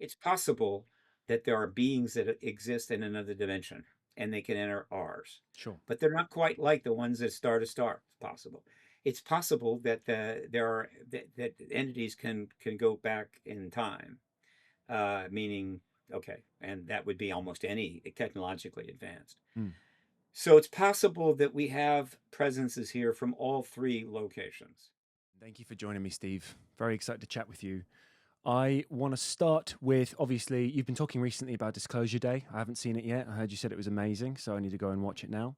It's possible that there are beings that exist in another dimension and they can enter ours, Sure. but they're not quite like the ones that star to star. It's possible. It's possible that there are that entities can go back in time, meaning okay, and that would be almost any technologically advanced. Mm. So it's possible that we have presences here from all three locations. Thank you for joining me, Steve. Very excited to chat with you. I want to start with, obviously, you've been talking recently about Disclosure Day. I haven't seen it yet. I heard you said it was amazing, so I need to go and watch it now.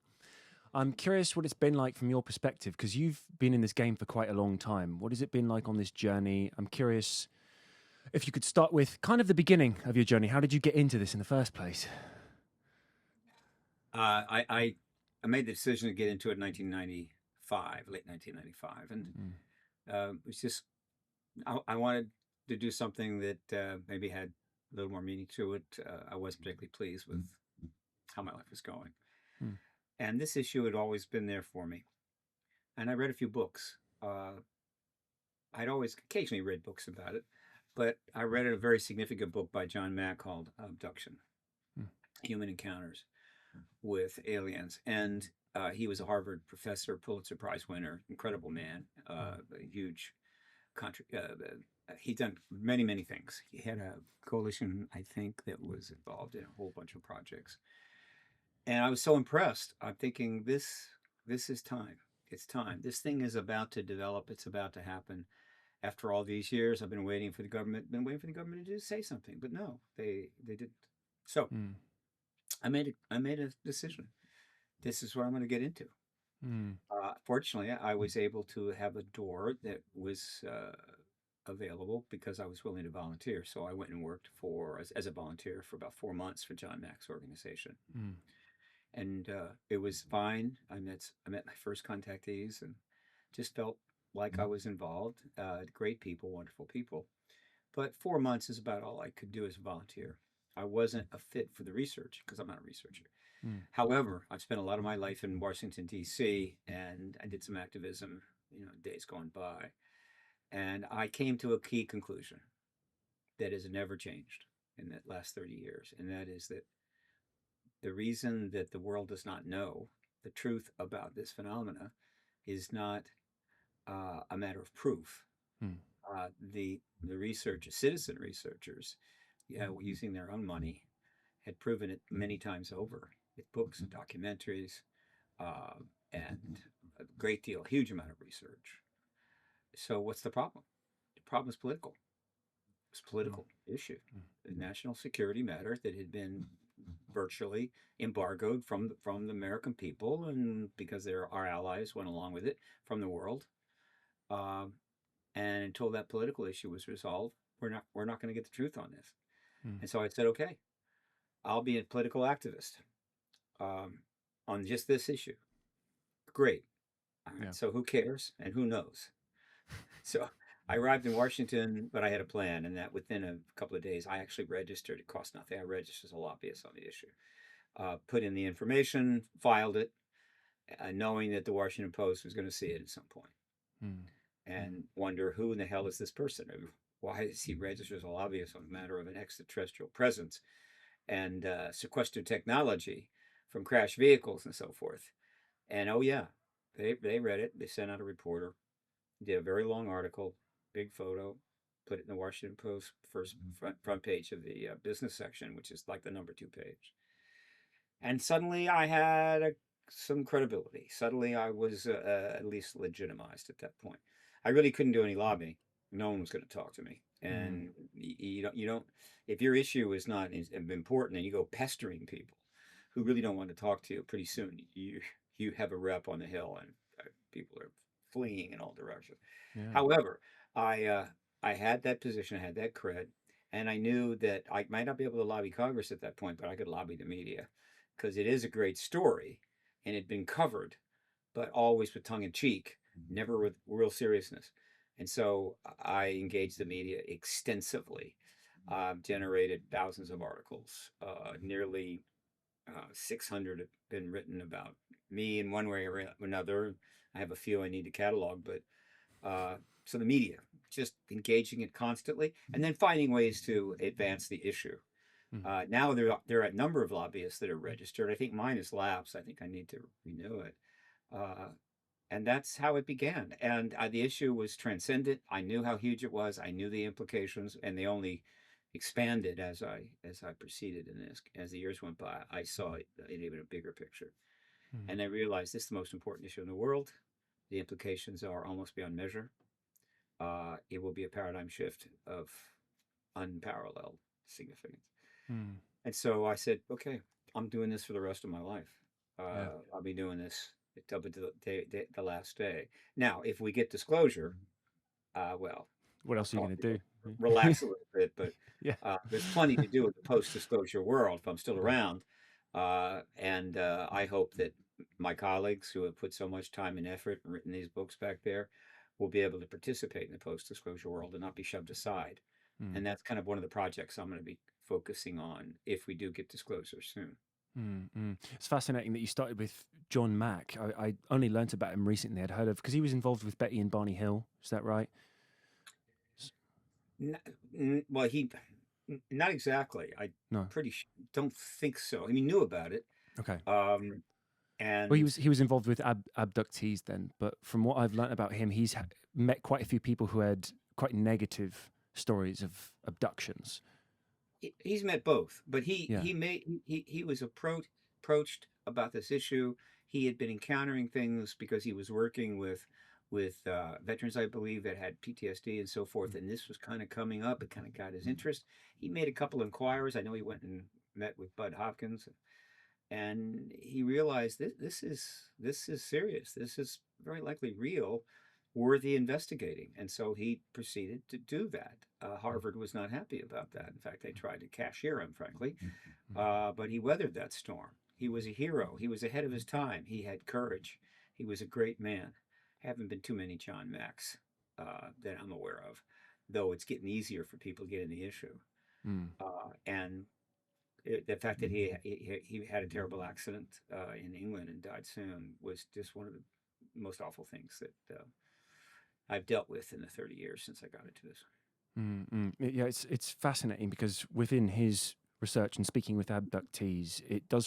I'm curious what it's been like from your perspective, because you've been in this game for quite a long time. What has it been like on this journey? I'm curious if you could start with kind of the beginning of your journey. How did you get into this in the first place? I made the decision to get into it in 1995, late 1995, and Mm. it was just I wanted to do something that maybe had a little more meaning to it. I wasn't particularly pleased with how my life was going, Mm. and this issue had always been there for me. And I read a few books. I'd always occasionally read books about it, but I read a very significant book by John Mack called Abduction: Mm. Human Encounters with Aliens. And he was a Harvard professor, Pulitzer Prize winner, incredible man, a huge country. He'd done many, many things. He had a coalition, I think, that was involved in a whole bunch of projects. And I was so impressed. I'm thinking, this is time. It's time. This thing is about to develop. It's about to happen. After all these years, I've been waiting for the government, to just say something, but no, they didn't. So Mm. I made a decision. This is what I'm going to get into. Mm. Fortunately, I was able to have a door that was available because I was willing to volunteer. So I went and worked as a volunteer for about 4 months for John Mack's organization, Mm. and it was fine. I met my first contactees and just felt like I was involved. Great people, wonderful people. But 4 months is about all I could do as a volunteer. I wasn't a fit for the research because I'm not a researcher. Mm. However, I've spent a lot of my life in Washington, D.C., and I did some activism, days gone by. And I came to a key conclusion that has never changed in the last 30 years. And that is that the reason that the world does not know the truth about this phenomena is not a matter of proof. Mm. The researchers, citizen researchers, using their own money, had proven it many times over with books and documentaries, uh, and a great deal, huge amount of research. So what's the problem? The problem is political. It's a Mm. political issue, Mm. a national security matter that had been virtually embargoed from the American people, and because they're our allies, went along with it from the world. Um, and until that political issue was resolved, we're not going to get the truth on this. Mm. And so I said, okay, I'll be a political activist um, on just this issue. Great. All right. Yeah. So who cares and who knows? So I arrived in Washington, but I had a plan, and that within a couple of days, I actually registered. It cost nothing. I registered as a lobbyist on the issue. Put in the information, filed it, knowing that the Washington Post was going to see it at some point, Mm. Mm. and wonder who in the hell is this person? Why is he registered as a lobbyist on a matter of an extraterrestrial presence and sequestered technology from crash vehicles and so forth? And oh yeah, they read it. They sent out a reporter, did a very long article, big photo, put it in the Washington Post first front page of the business section, which is like the number two page. And suddenly I had some credibility. Suddenly I was at least legitimized at that point. I really couldn't do any lobbying. No one was going to talk to me. Mm. And you don't, if your issue is not important and you go pestering people who really don't want to talk to you, pretty soon you have a rep on the hill, and people are fleeing in all directions. Yeah. However, I had that position, I had that cred, and I knew that I might not be able to lobby Congress at that point, but I could lobby the media because it is a great story and it had been covered, but always with tongue in cheek, never with real seriousness. And so I engaged the media extensively, generated thousands of articles, nearly 600 have been written about me in one way or another. I have a few I need to catalog, but so the media. just engaging it constantly, and then finding ways to advance the issue. Now there are a number of lobbyists that are registered. I think mine is lapsed. I think I need to renew it. Uh, and that's how it began. And the issue was transcendent. I knew how huge it was. I knew the implications, and they only expanded as I proceeded in this. As the years went by, I saw it in even a bigger picture, and I realized this is the most important issue in the world. The implications are almost beyond measure. It will be a paradigm shift of unparalleled significance. And so I said, okay, I'm doing this for the rest of my life. I'll be doing this up until the last day. Now, if we get disclosure, well, What else are you going to do? relax a little bit, but Yeah. there's plenty to do in the post-disclosure world if I'm still around. And I hope that my colleagues who have put so much time and effort and written these books back there will be able to participate in the post-disclosure world and not be shoved aside. And that's kind of one of the projects I'm going to be focusing on if we do get disclosure soon. It's fascinating that you started with John Mack. I only learnt about him recently. I'd heard of, because he was involved with Betty and Barney Hill. Is that right? Well, not exactly. No. Don't think so. I mean, knew about it. Okay. And Well, he was involved with abductees then, but from what I've learnt about him, he's met quite a few people who had quite negative stories of abductions. He's met both, but he was approached about this issue. He had been encountering things because he was working with veterans, I believe, that had PTSD and so forth, and this was kind of coming up. It kind of got his interest. He made a couple inquiries. I know he went and met with Bud Hopkins, and he realized this is serious. This is very likely real, worthy investigating. And so he proceeded to do that. Harvard was not happy about that. In fact, they tried to cashier him, frankly. But he weathered that storm. He was a hero. He was ahead of his time. He had courage. He was a great man. Haven't been too many John Macks that I'm aware of, though it's getting easier for people to get in the issue. And the fact that he had a terrible accident in England and died soon was just one of the most awful things that I've dealt with in the 30 years since I got into this. Yeah, it's fascinating because within his research and speaking with abductees, it does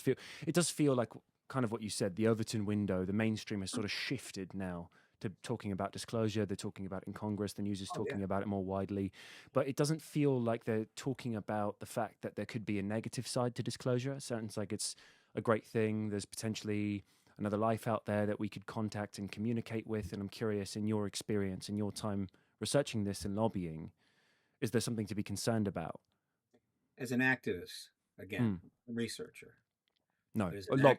feel like kind of what you said. The Overton window, the mainstream has sort of shifted now to talking about disclosure. They're talking about it in Congress. The news is talking about it more widely, but it doesn't feel like they're talking about the fact that there could be a negative side to disclosure. It sounds like it's a great thing. There's potentially another life out there that we could contact and communicate with. And I'm curious, in your experience, in your time researching this and lobbying, is there something to be concerned about? As an activist, again, researcher. No,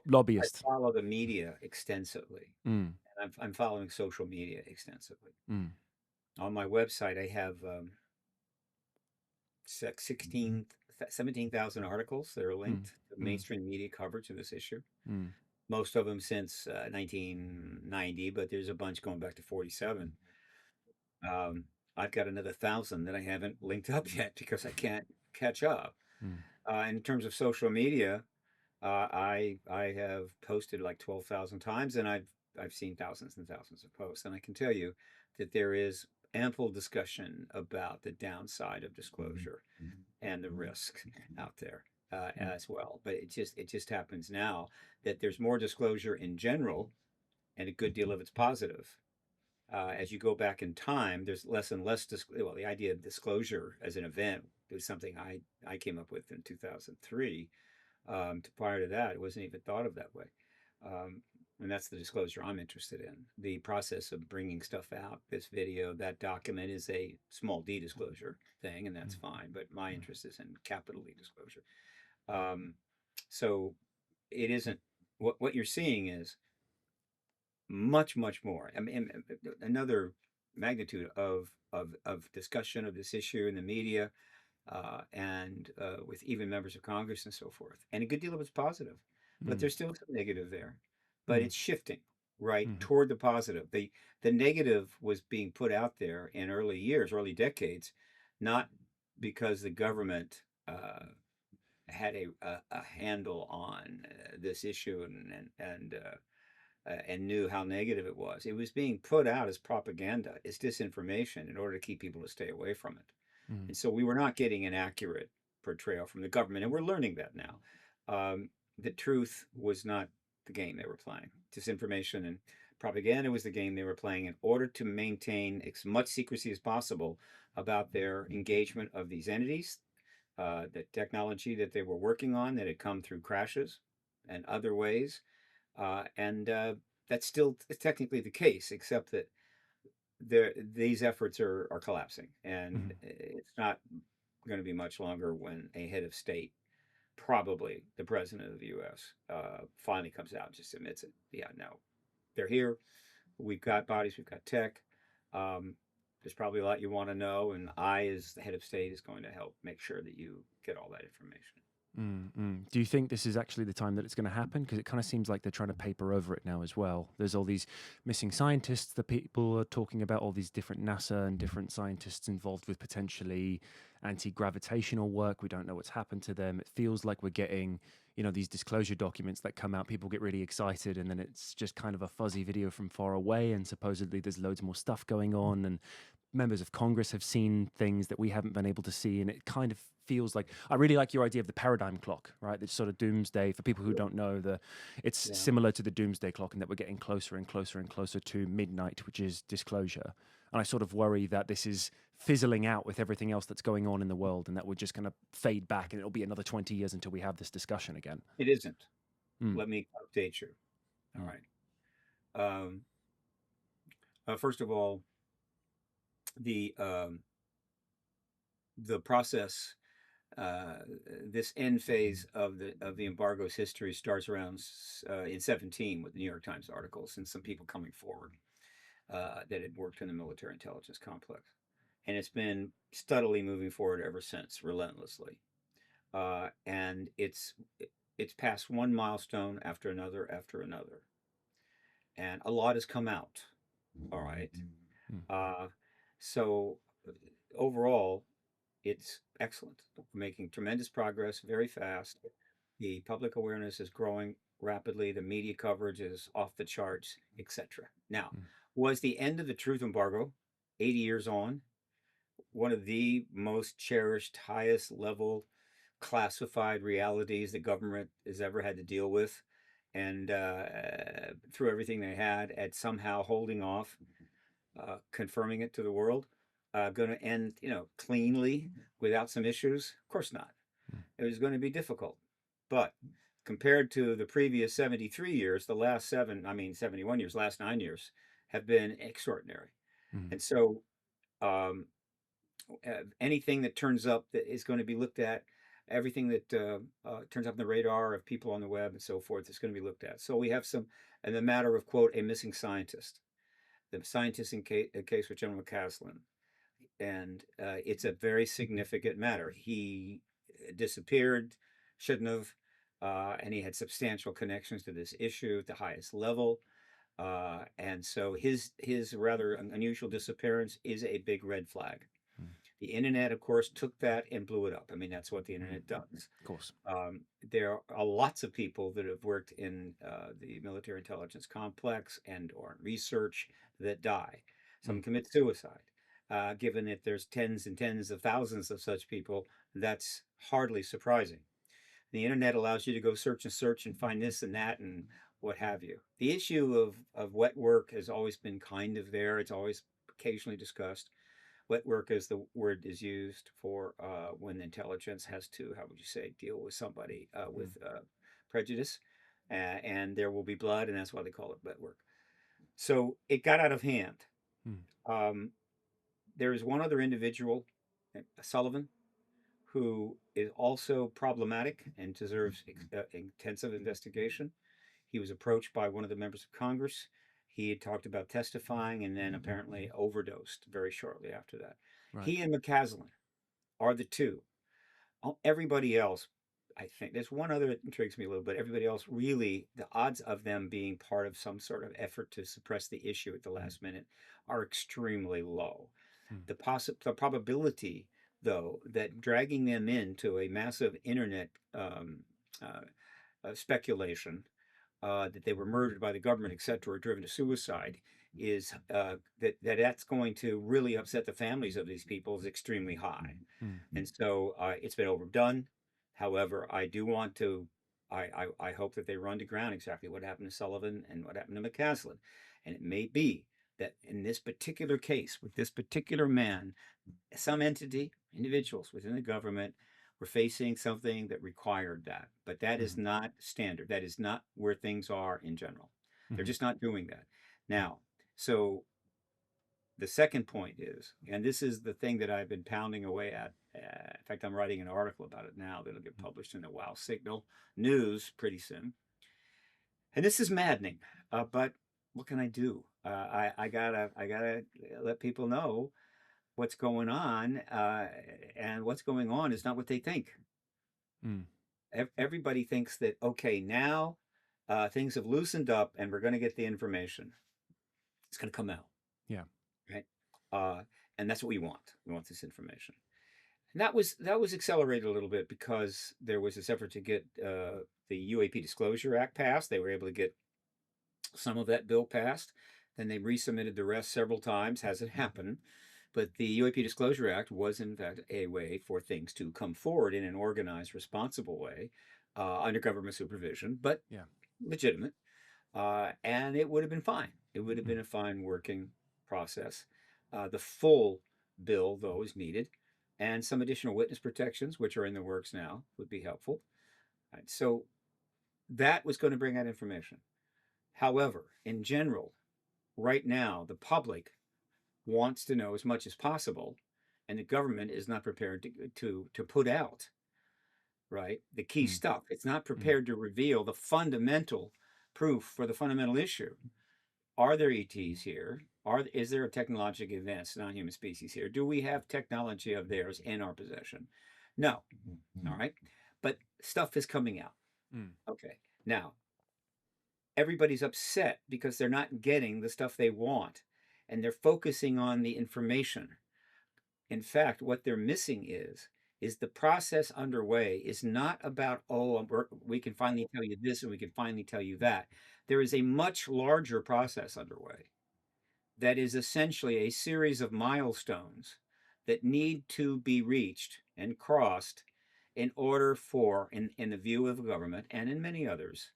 lobbyist. I follow the media extensively. And I'm following social media extensively. On my website, I have 17,000 articles that are linked to mainstream media coverage of this issue. Most of them since 1990, but there's a bunch going back to 47. I've got another 1,000 that I haven't linked up yet because I can't catch up. In terms of social media, I have posted like 12,000 times, and I've seen thousands and thousands of posts, and I can tell you that there is ample discussion about the downside of disclosure and the risks out there as well. But it just happens now that there's more disclosure in general, and a good deal of it's positive. As you go back in time, there's less and less the idea of disclosure as an event was something I came up with in 2003. Prior to that, it wasn't even thought of that way. And that's the disclosure I'm interested in. The process of bringing stuff out, this video, that document is a small d disclosure thing, and that's fine. But my interest is in capital D disclosure. So it isn't, what you're seeing is much, much more. I mean, another magnitude of discussion of this issue in the media, and with even members of Congress and so forth. And a good deal of it's positive, but there's still some negative there. But it's shifting toward the positive. The negative was being put out there in early decades, not because the government had a handle on this issue and and knew how negative it was. It was being put out as propaganda, as disinformation in order to keep people to stay away from it. Mm. And so we were not getting an accurate portrayal from the government. And we're learning that now. The truth was not the game they were playing. Disinformation and propaganda was the game they were playing in order to maintain as much secrecy as possible about their engagement of these entities, the technology that they were working on that had come through crashes and other ways. And that's still technically the case, except that these efforts are collapsing, and Mm. it's not going to be much longer when a head of state, probably the president of the U.S., finally comes out and just admits it. Yeah, no, they're here. We've got bodies. We've got tech. Um, there's probably a lot you want to know, and I, as the head of state, is going to help make sure that you get all that information. Do you think this is actually the time that it's going to happen? Because it kind of seems like they're trying to paper over it now as well. There's all these missing scientists that people are talking about, all these different NASA and different scientists involved with potentially anti-gravitational work. We don't know what's happened to them. It feels like we're getting, these disclosure documents that come out. People get really excited, and then it's just kind of a fuzzy video from far away. And supposedly there's loads more stuff going on, and members of Congress have seen things that we haven't been able to see, and it kind of feels like I really like your idea of the paradigm clock, right? This sort of doomsday. For people who don't know, it's Yeah, similar to the doomsday clock in that we're getting closer and closer and closer to midnight, which is disclosure. And I sort of worry that this is fizzling out with everything else that's going on in the world, and that we're just going to fade back, and it'll be another 20 years until we have this discussion again. it isn't. Mm, Let me update you. All mm, right. Um, First of all, the um, the process, uh, this end phase of the embargo's history starts around in 17 with the New York Times articles and some people coming forward that had worked in the military intelligence complex, and it's been steadily moving forward ever since, relentlessly. And it's passed one milestone after another, and a lot has come out. All right. mm, Uh, so overall, it's excellent. We're making tremendous progress very fast. The public awareness is growing rapidly. The media coverage is off the charts, etc. Now, mm, was the end of the truth embargo 80 years on one of the most cherished, highest level classified realities the government has ever had to deal with? And through everything they had at somehow holding off, confirming it to the world, going to end, cleanly without some issues? Of course not. mm, It was going to be difficult. But compared to the previous 73 years, the last 71 years, last 9 years have been extraordinary. mm, And so um, anything that turns up that is going to be looked at, everything that turns up on the radar of people on the web and so forth is going to be looked at. So we have some, in the matter of, quote, a missing scientist, the scientist in case with General McCaslin. And it's a very significant matter. He disappeared, shouldn't have, and he had substantial connections to this issue at the highest level. And so his rather unusual disappearance is a big red flag. mm. The internet, of course, took that and blew it up. I mean, that's what the internet does. Of course. There are lots of people that have worked in the military intelligence complex and or in research that die. Some Mm, commit suicide. Given that there's tens and tens of thousands of such people, that's hardly surprising. The internet allows you to go search and find this and that and what have you. The issue of wet work has always been kind of there. It's always occasionally discussed. Wet work is the word is used for when intelligence has to, how would you say, deal with somebody mm, with prejudice, and there will be blood, and that's why they call it wet work. So it got out of hand. mm, Um, there is one other individual, Sullivan, who is also problematic and deserves intensive investigation. He was approached by one of the members of Congress. He had talked about testifying and then apparently overdosed very shortly after that. right. He and McCaslin are the two. Everybody else, I think, there's one other that intrigues me a little bit. Everybody else, really, the odds of them being part of some sort of effort to suppress the issue at the last minute are extremely low. Mm, The probability, though, that dragging them into a massive internet uh, speculation that they were murdered by the government, et cetera, or driven to suicide, is that's going to really upset the families of these people is extremely high. And so it's been overdone. However, I do want to, I hope that they run to ground exactly what happened to Sullivan and what happened to McCaslin. And it may be that in this particular case, with this particular man, some entity, individuals within the government were facing something that required that. But that is not standard. That is not where things are in general. They're just not doing that. Now, so the second point is, and this is the thing that I've been pounding away at. In fact, I'm writing an article about it now that'll get published in the Wow Signal News pretty soon. And this is maddening, but what can I do? I gotta let people know what's going on, and what's going on is not what they think. Everybody thinks that, okay, now things have loosened up and we're going to get the information. It's going to come out. Yeah. Right. And that's what we want. We want this information. And that was accelerated a little bit because there was this effort to get the UAP Disclosure Act passed. They were able to get some of that bill passed. Then they resubmitted the rest several times. Hasn't happened. But the UAP Disclosure Act was, in fact, a way for things to come forward in an organized, responsible way under government supervision, but legitimate. And it would have been fine. It would have been a fine working process. The full bill, though, is needed. And some additional witness protections, which are in the works now, would be helpful. Right, so that was going to bring out information. However, in general, right now, the public wants to know as much as possible, and the government is not prepared to put out, right, the key stuff. It's not prepared to reveal the fundamental proof for the fundamental issue. Are there ETs here? Is there a technologically advanced non-human species here? Do we have technology of theirs in our possession? No. All right. But stuff is coming out. Okay. Now, everybody's upset because they're not getting the stuff they want, and they're focusing on the information. In fact, what they're missing is the process underway is not about, oh, we can finally tell you this and we can finally tell you that. There is a much larger process underway that is essentially a series of milestones that need to be reached and crossed in order for, in the view of the government and in many others,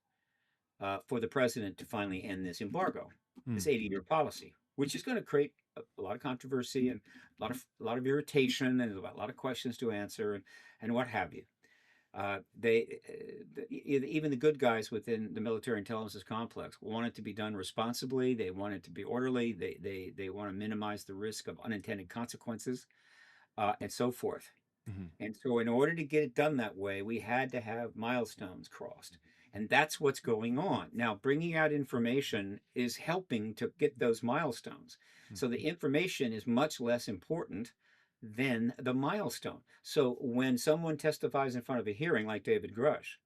for the president to finally end this embargo, this 80-year policy, which is going to create a lot of controversy and a lot of irritation and a lot of questions to answer and what have you. Even the good guys within the military intelligence complex want it to be done responsibly. They want it to be orderly. They want to minimize the risk of unintended consequences, and so forth. And so in order to get it done that way, we had to have milestones crossed. And that's what's going on. Now, bringing out information is helping to get those milestones. So the information is much less important than the milestone. So when someone testifies in front of a hearing like David Grush,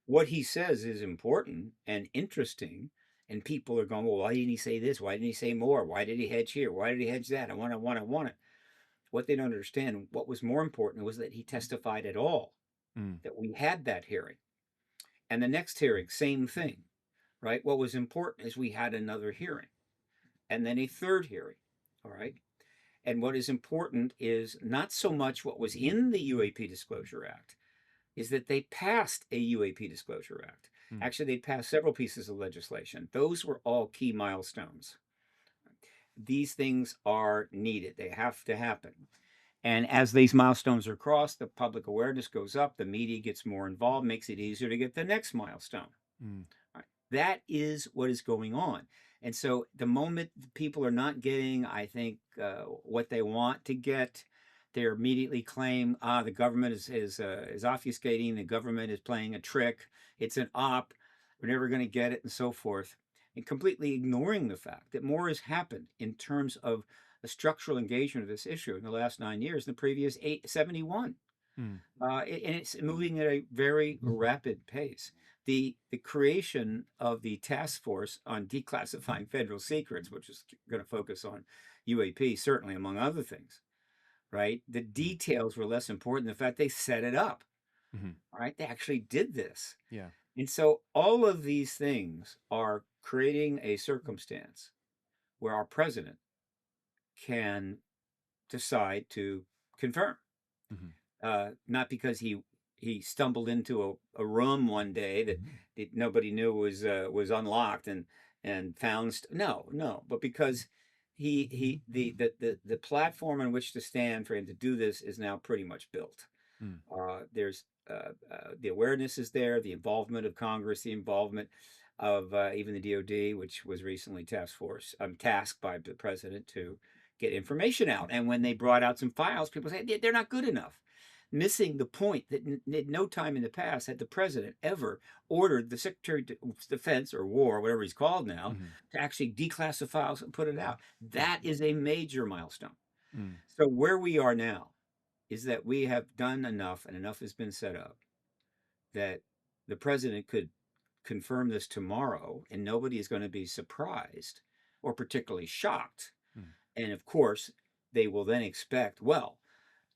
what he says is important and interesting. And people are going, well, why didn't he say this? Why didn't he say more? Why did he hedge here? Why did he hedge that? I want it. What they don't understand, what was more important was that he testified at all, that we had that hearing. And the next hearing, same thing, right? What was important is we had another hearing and then a third hearing, all right? And what is important is not so much what was in the UAP Disclosure Act, is that they passed a UAP Disclosure Act. Actually, they passed several pieces of legislation. Those were all key milestones. These things are needed. They have to happen. And as these milestones are crossed, the public awareness goes up, the media gets more involved, makes it easier to get the next milestone. Right. That is what is going on. And so the moment people are not getting, I think, what they want to get, they immediately claim, the government is obfuscating, the government is playing a trick, it's an op, we're never going to get it, and so forth, and completely ignoring the fact that more has happened in terms of the structural engagement of this issue in the last 9 years than the previous 71. And it's moving at a very rapid pace. The creation of the task force on declassifying federal secrets, which is going to focus on UAP, certainly among other things, right? The details were less important than the fact they set it up, right? They actually did this. Yeah. And so all of these things are creating a circumstance where our president can decide to confirm, Mhm. not because he stumbled into a room one day that nobody knew was unlocked and found no, but because the platform on which to stand for him to do this is now pretty much built. Mm. There's the awareness is there, the involvement of Congress, the involvement of even the DoD, which was recently tasked by the president to get information out. And when they brought out some files, people say they're not good enough, missing the point that at no time in the past had the president ever ordered the Secretary of Defense or War, whatever he's called now, Mhm. to actually declassify files and put it out. Mm. That is a major milestone. Mm. So where we are now is that we have done enough and enough has been set up that the president could confirm this tomorrow and nobody is going to be surprised or particularly shocked. Mm. And of course, they will then expect, well,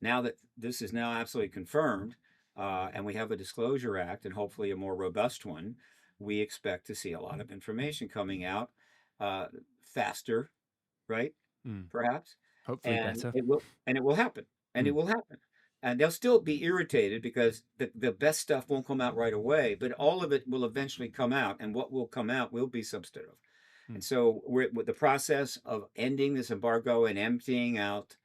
now that this is now absolutely confirmed, and we have a disclosure act and hopefully a more robust one, we expect to see a lot of information coming out uh, faster, right? Mm. Perhaps, Hopefully and better. it will happen, and it Mm. will happen, and they'll still be irritated because the best stuff won't come out right away, but all of it will eventually come out, and what will come out will be substantive. Mm. And so we're with the process of ending this embargo and emptying out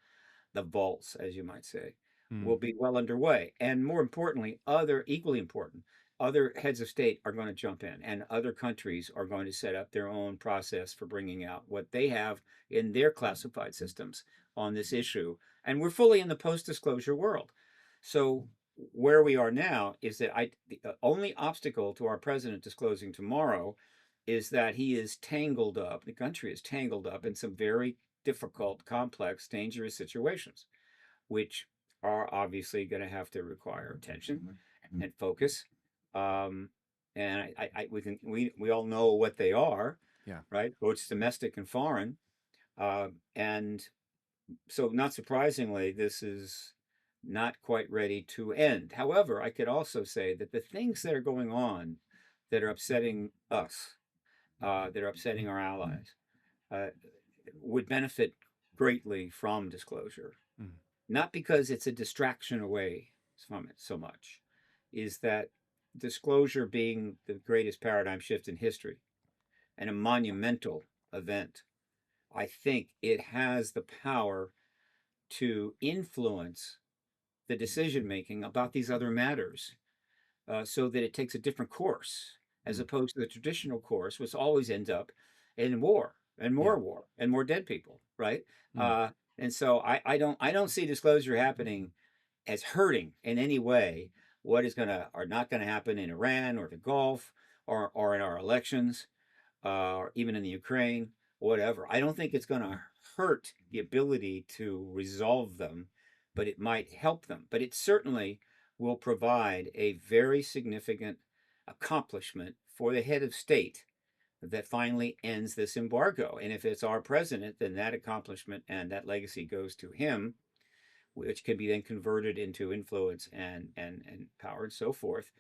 the vaults, as you might say, will Mm. be well underway. And more importantly, equally important, other heads of state are going to jump in, and other countries are going to set up their own process for bringing out what they have in their classified systems on this issue. And we're fully in the post-disclosure world. So where we are now is that the only obstacle to our president disclosing tomorrow is that he is tangled up, the country is tangled up in some very difficult, complex, dangerous situations, which are obviously going to have to require attention and focus. Um, and we all know what they are, Yeah. right? Both domestic and foreign. And so, not surprisingly, this is not quite ready to end. However, I could also say that the things that are going on that are upsetting us, that are upsetting our allies, uh, would benefit greatly from disclosure, Mm. not because it's a distraction away from it so much, is that disclosure being the greatest paradigm shift in history and a monumental event, I think it has the power to influence the decision making about these other matters so that it takes a different course as Mm. opposed to the traditional course, which always ends up in Yeah. war and more dead people, right? Mm. And so I don't see disclosure happening as hurting in any way what is going to or not going to happen in Iran or the Gulf or in our elections or even in the Ukraine, whatever. I don't think it's going to hurt the ability to resolve them, but it might help them. But it certainly will provide a very significant accomplishment for the head of state that finally ends this embargo. And if it's our president, then that accomplishment and that legacy goes to him, which can be then converted into influence and power and so forth.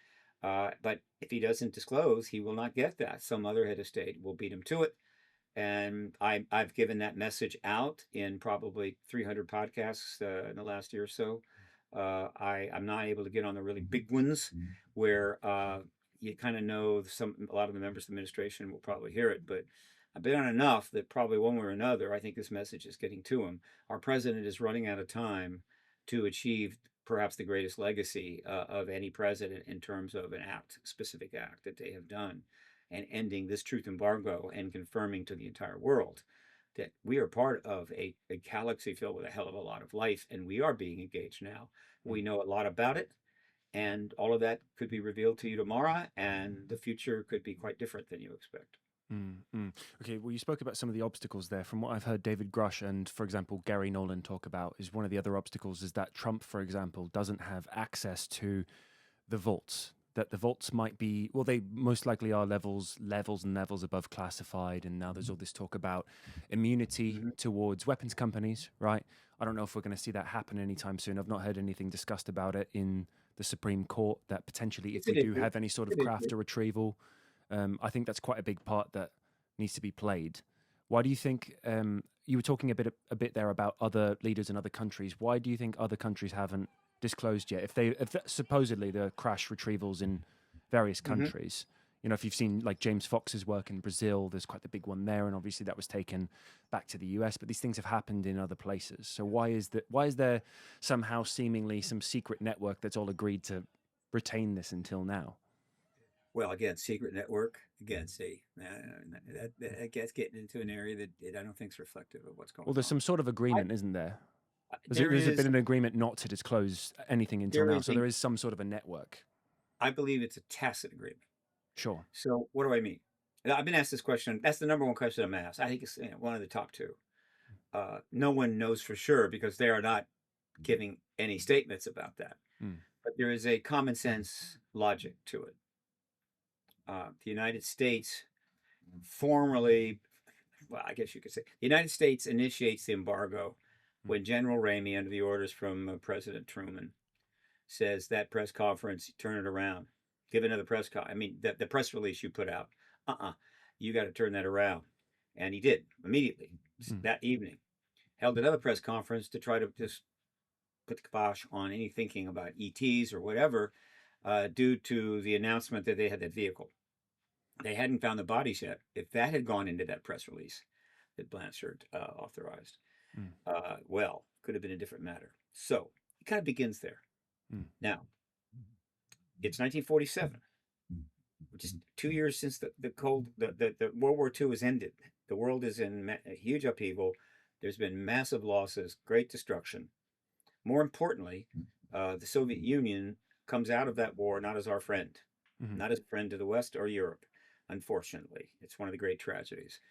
But if he doesn't disclose, he will not get that. Some other head of state will beat him to it. And I've given that message out in probably 300 podcasts in the last year or so. I'm not able to get on the really big ones where you kind of know a lot of the members of the administration will probably hear it, but I've been on enough that probably one way or another, I think this message is getting to him. Our president is running out of time to achieve perhaps the greatest legacy of any president in terms of an specific act that they have done and ending this truth embargo and confirming to the entire world that we are part of a galaxy filled with a hell of a lot of life and we are being engaged now. Mm. We know a lot about it, and all of that could be revealed to you tomorrow, and the future could be quite different than you expect. Mm. Mm. Okay, well, you spoke about some of the obstacles there. From what I've heard David Grush and, for example, Gary Nolan talk about, is one of the other obstacles is that Trump, for example, doesn't have access to the vaults. That the vaults might be, well, they most likely are levels and levels above classified. And now there's all this talk about immunity Mm-hmm. towards weapons companies, right? I don't know if we're going to see that happen anytime soon. I've not heard anything discussed about it in the Supreme Court that potentially, if It's we an do issue. have any sort of It's an craft issue. or retrieval, I think that's quite a big part that needs to be played. Why do you think you were talking a bit there about other leaders in other countries? Why do you think other countries haven't disclosed yet? If supposedly the crash retrievals in various Hmm. countries, you know, if you've seen like James Fox's work in Brazil, there's quite the big one there, and obviously that was taken back to the US. But these things have happened in other places. So why is there somehow seemingly some secret network that's all agreed to retain this until now? Well, again, secret network. Again, see, that's getting into an area that I don't think is reflective of what's Well, going there's on. some sort of I, agreement, isn't there? there There's is been an agreement not to disclose anything until there now, is so a there is some sort of a network. I believe it's a tacit agreement. Sure. So what do I mean? I've been asked this question. That's the number one question I'm asked. I think it's one of the top two. No one knows for sure because they are not giving any statements about that. Mm. But there is a common sense logic to it. The United States formally, well, I guess you could say, the United States initiates the embargo when General Ramey, under the orders from President Truman, says that press conference, turn it around, give another press conference. I mean, the press release you put out, you got to turn that around. And he did immediately that evening. Held another press conference to try to just put the kibosh on any thinking about ETs or whatever, due to the announcement that they had that vehicle. They hadn't found the bodies yet. If that had gone into that press release that Blanchard authorized, Mm. well, could have been a different matter. So it kind of begins there. Mm. Now, it's 1947, which is 2 years since the World War II has ended. The world is in a huge upheaval. There's been massive losses, great destruction. More importantly, the Soviet Union comes out of that war not as our friend, not as a friend to the West or Europe. Unfortunately, it's one of the great tragedies.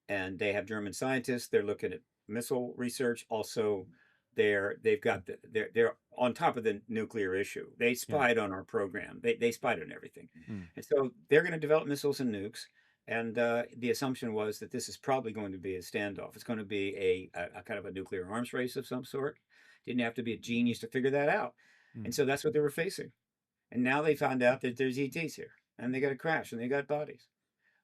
And they have German scientists. They're looking at missile research. Also, they're on top of the nuclear issue. They spied on our program. They spied on everything, and so they're going to develop missiles and nukes. And the assumption was that this is probably going to be a standoff. It's going to be a kind of a nuclear arms race of some sort. Didn't have to be a genius to figure that out. And so that's what they were facing. And now they found out that there's ETs here, and they got a crash, and they got bodies.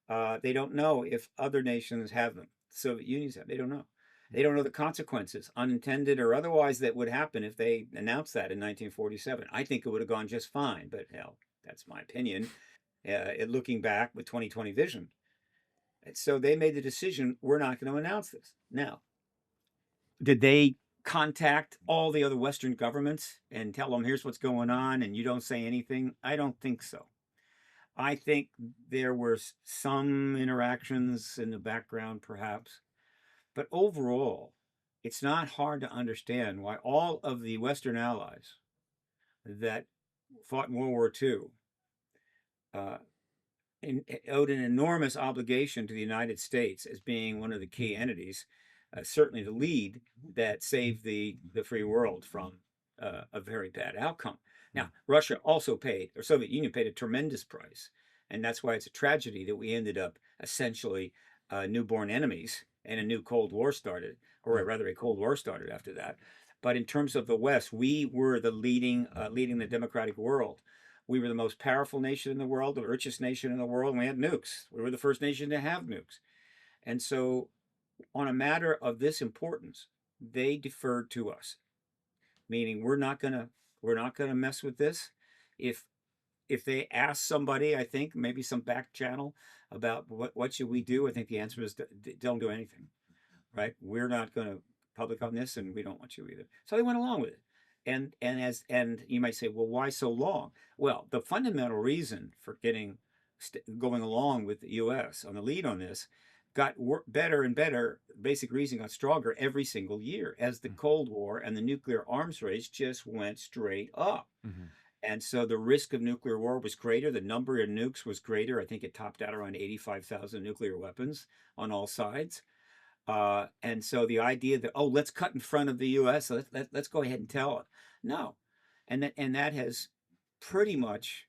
They don't know if other nations have them. The Soviet Union have. They don't know. They don't know the consequences, unintended or otherwise, that would happen if they announced that in 1947. I think it would have gone just fine, but hell, that's my opinion. Looking back with 2020 vision. And so they made the decision, we're not going to announce this. Now, did they contact all the other Western governments and tell them, here's what's going on, and you don't say anything? I don't think so. I think there were some interactions in the background, perhaps. But overall, it's not hard to understand why all of the Western allies that fought in World War II owed an enormous obligation to the United States as being one of the key entities, certainly the lead that saved the free world from a very bad outcome. Now, Russia also paid, or Soviet Union paid, a tremendous price. And that's why it's a tragedy that we ended up essentially newborn enemies, and a new Cold War started, or rather a Cold War started after that. But in terms of the West, we were the leading the democratic world. We were the most powerful nation in the world, the richest nation in the world, and we had nukes. We were the first nation to have nukes. And so on a matter of this importance, they deferred to us, meaning we're not gonna mess with this. If they ask somebody, I think maybe some back channel about what should we do, I think the answer is don't do anything. Right? We're not going to public on this, and we don't want you either. So they went along with it. And you might say, well, why so long? Well, the fundamental reason for going along with the U.S. on the lead on this got better and better. Basic reason got stronger every single year as the Cold War and the nuclear arms race just went straight up. And so the risk of nuclear war was greater. The number of nukes was greater. I think it topped out around 85,000 nuclear weapons on all sides. And so the idea that, let's cut in front of the U.S., let's go ahead and tell it. No. And that has pretty much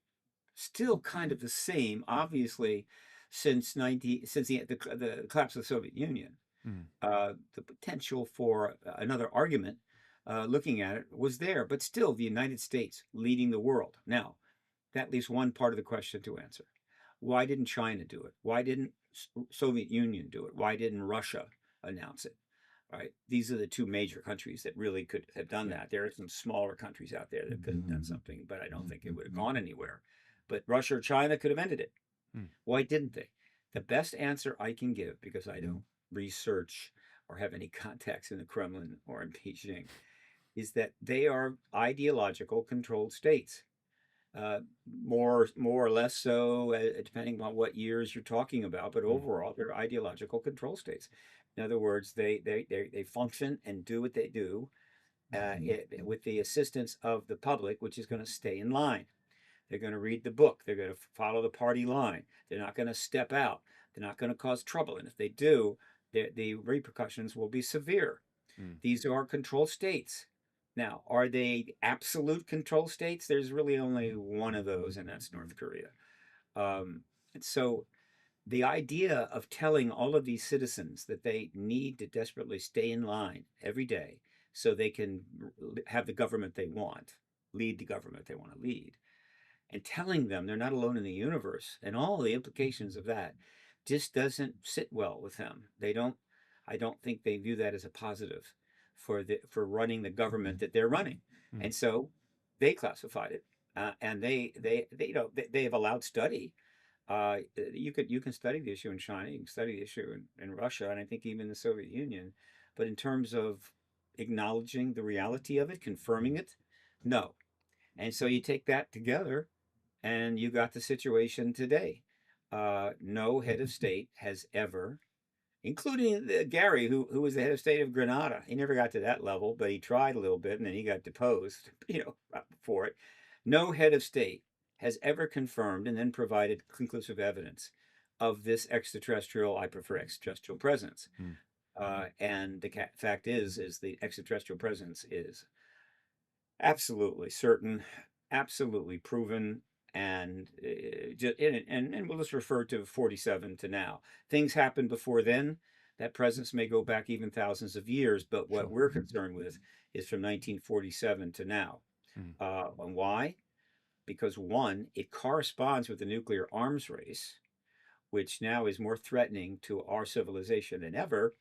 still kind of the same, obviously, since the collapse of the Soviet Union. The potential for another argument looking at it was there, but still the United States leading the world. Now, that leaves one part of the question to answer. Why didn't China do it? Why didn't Soviet Union do it? Why didn't Russia announce it? Right? These are the two major countries that really could have done that. There are some smaller countries out there that could have done something, but I don't think it would have gone anywhere. But Russia or China could have ended it. Why didn't they? The best answer I can give, because I don't research or have any contacts in the Kremlin or in Beijing, is that they are ideological controlled states. More or less so, depending on what years you're talking about, but overall, they're ideological control states. In other words, they function and do what they do with the assistance of the public, which is going to stay in line. They're going to read the book. They're going to follow the party line. They're not going to step out. They're not going to cause trouble. And if they do, the repercussions will be severe. These are controlled states. Now, are they absolute control states? There's really only one of those, and that's North Korea. And so the idea of telling all of these citizens that they need to desperately stay in line every day so they can have the government they want, lead the government they want to lead, and telling them they're not alone in the universe and all the implications of that just doesn't sit well with them. I don't think they view that as a positive for running the government that they're running. And so they classified it, and they have allowed study. You can study the issue in China, you can study the issue in Russia, and I think even the Soviet Union. But in terms of acknowledging the reality of it, confirming it, no. And so you take that together, and you got the situation today. No head of state has ever, including Gary, who was the head of state of Grenada. He never got to that level, but he tried a little bit, and then he got deposed, for it. No head of state has ever confirmed and then provided conclusive evidence of this extraterrestrial, I prefer extraterrestrial presence. And the fact is the extraterrestrial presence is absolutely certain, absolutely proven, and we'll just refer to 47 to now. Things happened before then. That presence may go back even thousands of years, but what we're concerned with is from 1947 to now. And why? Because one, it corresponds with the nuclear arms race, which now is more threatening to our civilization than ever,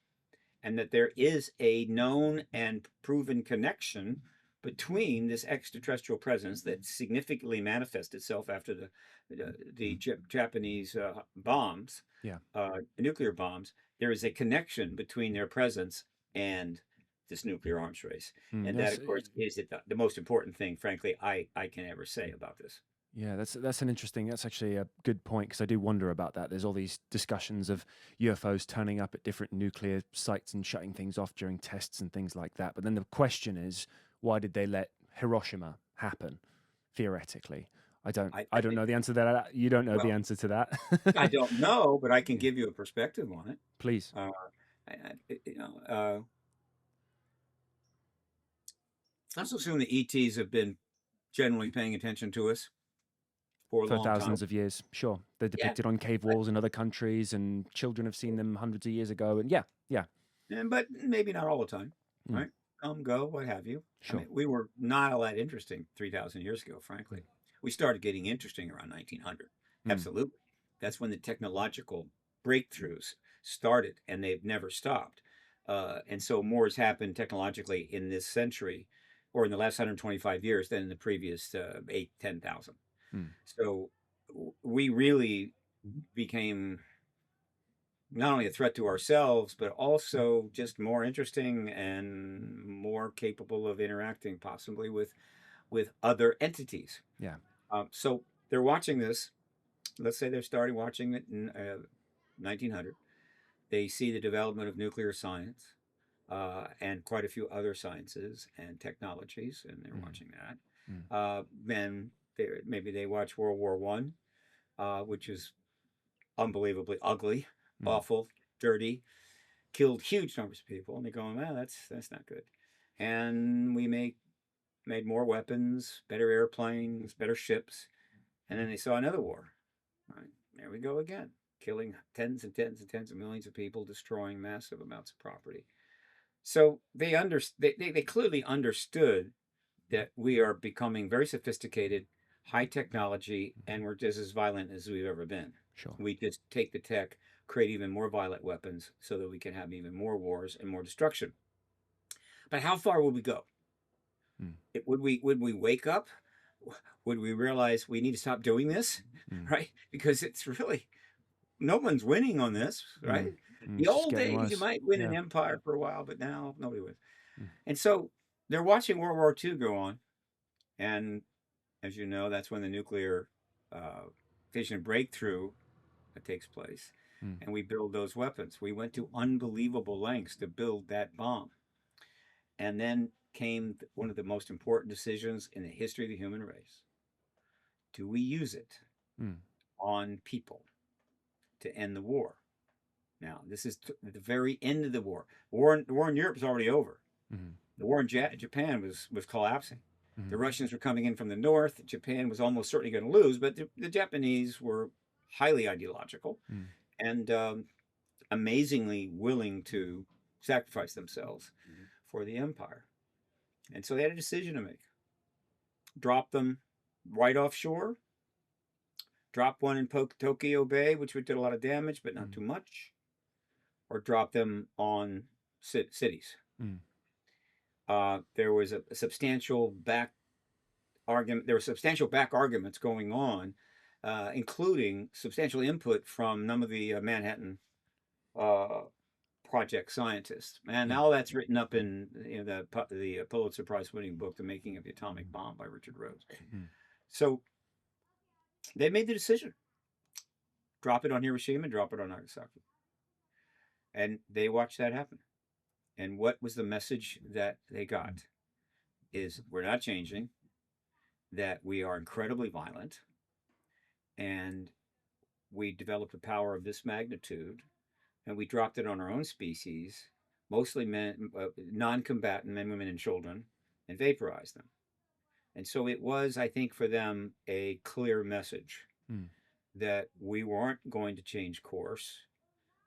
and that there is a known and proven connection between this extraterrestrial presence that significantly manifests itself after the Japanese bombs, nuclear bombs. There is a connection between their presence and this nuclear arms race. And that, of course, is the most important thing, frankly, I can ever say about this. Yeah, that's actually a good point, because I do wonder about that. There's all these discussions of UFOs turning up at different nuclear sites and shutting things off during tests and things like that. But then the question is, why did they let Hiroshima happen? Theoretically, I don't know the answer to that. You don't know the answer to that. I don't know, but I can give you a perspective on it. Please. Let's assume the ETs have been generally paying attention to us for thousands of years. Sure, they're depicted on cave walls in other countries, and children have seen them hundreds of years ago. And but maybe not all the time, right? Come, go, what have you. Sure. I mean, we were not all that interesting 3,000 years ago, frankly. We started getting interesting around 1900. Absolutely. That's when the technological breakthroughs started, and they've never stopped. And so more has happened technologically in this century, or in the last 125 years, than in the previous 10,000. So we really became not only a threat to ourselves, but also just more interesting and more capable of interacting possibly with other entities. Yeah. So they're watching this. Let's say they're starting watching it in 1900. They see the development of nuclear science and quite a few other sciences and technologies, and they're watching that. Then maybe they watch World War I, which is unbelievably ugly, awful, dirty, killed huge numbers of people, and they're going, well, that's not good. And we made more weapons, better airplanes, better ships, and then they saw another war. Right, there we go again, killing tens and tens and tens of millions of people, destroying massive amounts of property. So they clearly understood that we are becoming very sophisticated, high technology, and we're just as violent as we've ever been. Sure. We just take the tech, create even more violent weapons so that we can have even more wars and more destruction. But how far will we go? Mm. Would we wake up? Would we realize we need to stop doing this? Mm. Right? Because it's really no one's winning on this, Mm. right? Mm. The It's just old getting days you worse. might win an Yeah. empire for a while, but now nobody wins. Mm. And so they're watching World War II go on, and as you know, that's when the nuclear uh, fission breakthrough takes place, Mm. and we build those weapons. We went to unbelievable lengths to build that bomb, and then came one of the most important decisions in the history of the human race: do we use it Mm. on people to end the war? Now, this is the very end of the war. The war in Europe is already over. Mm. The war in Japan was collapsing. The Mm. Russians were coming in from the north. Japan was almost certainly going to lose, but the Japanese were highly ideological Mm. and amazingly willing to sacrifice themselves for the empire. And so they had a decision to make: drop them right offshore, drop one in Tokyo Bay, which would do a lot of damage, but not Mm. too much, or drop them on cities. Mm. There was a substantial back argument. There were substantial back arguments going on, including substantial input from none of the Manhattan uh, Project scientists. And Yeah. all that's written up in the Pulitzer Prize winning book, The Making of the Atomic Bomb by Richard Rhodes. Mm. So they made the decision: drop it on Hiroshima, drop it on Nagasaki. And they watched that happen. And what was the message that they got? Is we're not changing, that we are incredibly violent, and we developed a power of this magnitude, and we dropped it on our own species, mostly men, non-combatant men, women, and children, and vaporized them. And so it was, I think, for them a clear message Mm. that we weren't going to change course.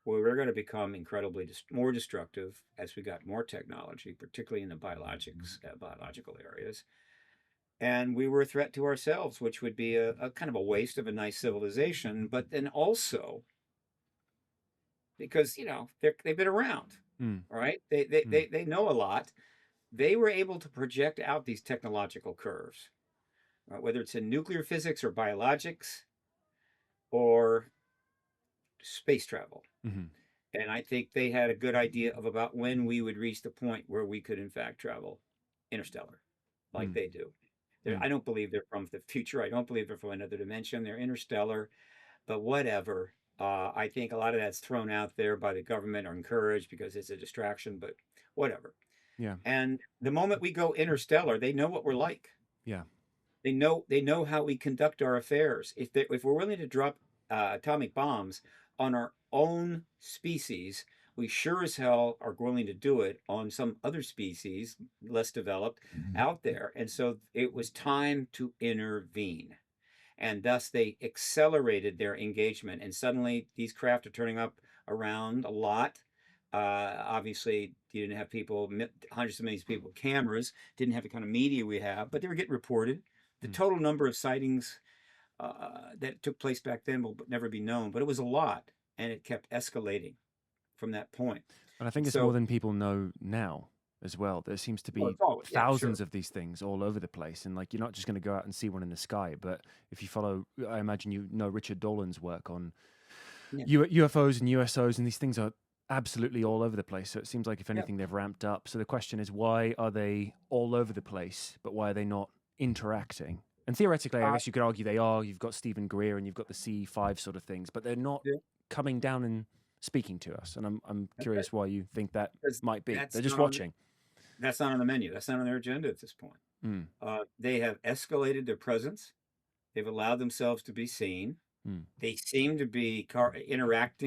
We were going to become incredibly more destructive as we got more technology, particularly in the biological areas. And we were a threat to ourselves, which would be a kind of a waste of a nice civilization. But then also, because they've been around, Mm. right? They they, Mm. they they know a lot. They were able to project out these technological curves, right? Whether it's in nuclear physics or biologics or space travel. Mm. And I think they had a good idea of about when we would reach the point where we could, in fact, travel interstellar, like Mm. they do. Mm. I don't believe they're from the future. I don't believe they're from another dimension. They're interstellar, but whatever. I think a lot of that's thrown out there by the government or encouraged because it's a distraction, but whatever. Yeah. And the moment we go interstellar, they know what we're like. Yeah. They know how we conduct our affairs. If we're willing to drop atomic bombs on our own species, we sure as hell are willing to do it on some other species, less developed, out there. And so it was time to intervene. And thus they accelerated their engagement. And suddenly these craft are turning up around a lot. Obviously, you didn't have people, hundreds of millions of people, cameras, didn't have the kind of media we have, but they were getting reported. The Mm. total number of sightings that took place back then will never be known, but it was a lot, and it kept escalating from that point. And I think it's more So, than people know now as well. There seems to well, be it's always, yeah, sure. thousands of these things all over the place. And like, you're not just going to go out and see one in the sky. But if you follow, I imagine you know Richard Dolan's work on Yeah. UFOs and USOs, and these things are absolutely all over the place. So it seems like, if Yeah. anything, they've ramped up. So the question is, why are they all over the place, but why are they not interacting? And theoretically, I guess you could argue they are. You've got Stephen Greer and you've got the C5 sort of things, but they're not Yeah. coming down and speaking to us. And I'm Okay. curious why you think that Because might be. that's They're just not on, watching. that's not on the menu. That's not on their agenda at this point. Mm. They have escalated their presence. They've allowed themselves to be seen. Mm. They seem to be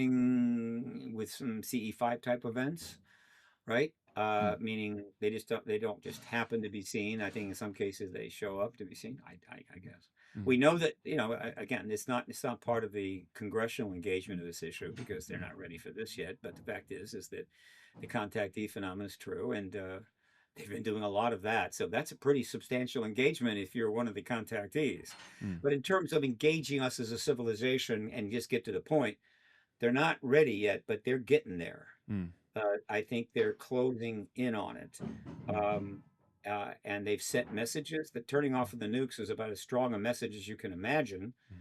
interacting with some CE5 type events, right? Mm. Meaning they don't just happen to be seen. I think in some cases they show up to be seen. I guess. Mm. We know that, again, it's not part of the congressional engagement of this issue because they're not ready for this yet. But the fact is that the contactee phenomenon is true, and they've been doing a lot of that. So that's a pretty substantial engagement if you're one of the contactees. Mm. But in terms of engaging us as a civilization and just get to the point, they're not ready yet, but they're getting there. Mm. I think they're closing in on it. Mm. And they've sent messages that turning off of the nukes is about as strong a message as you can imagine. Mm.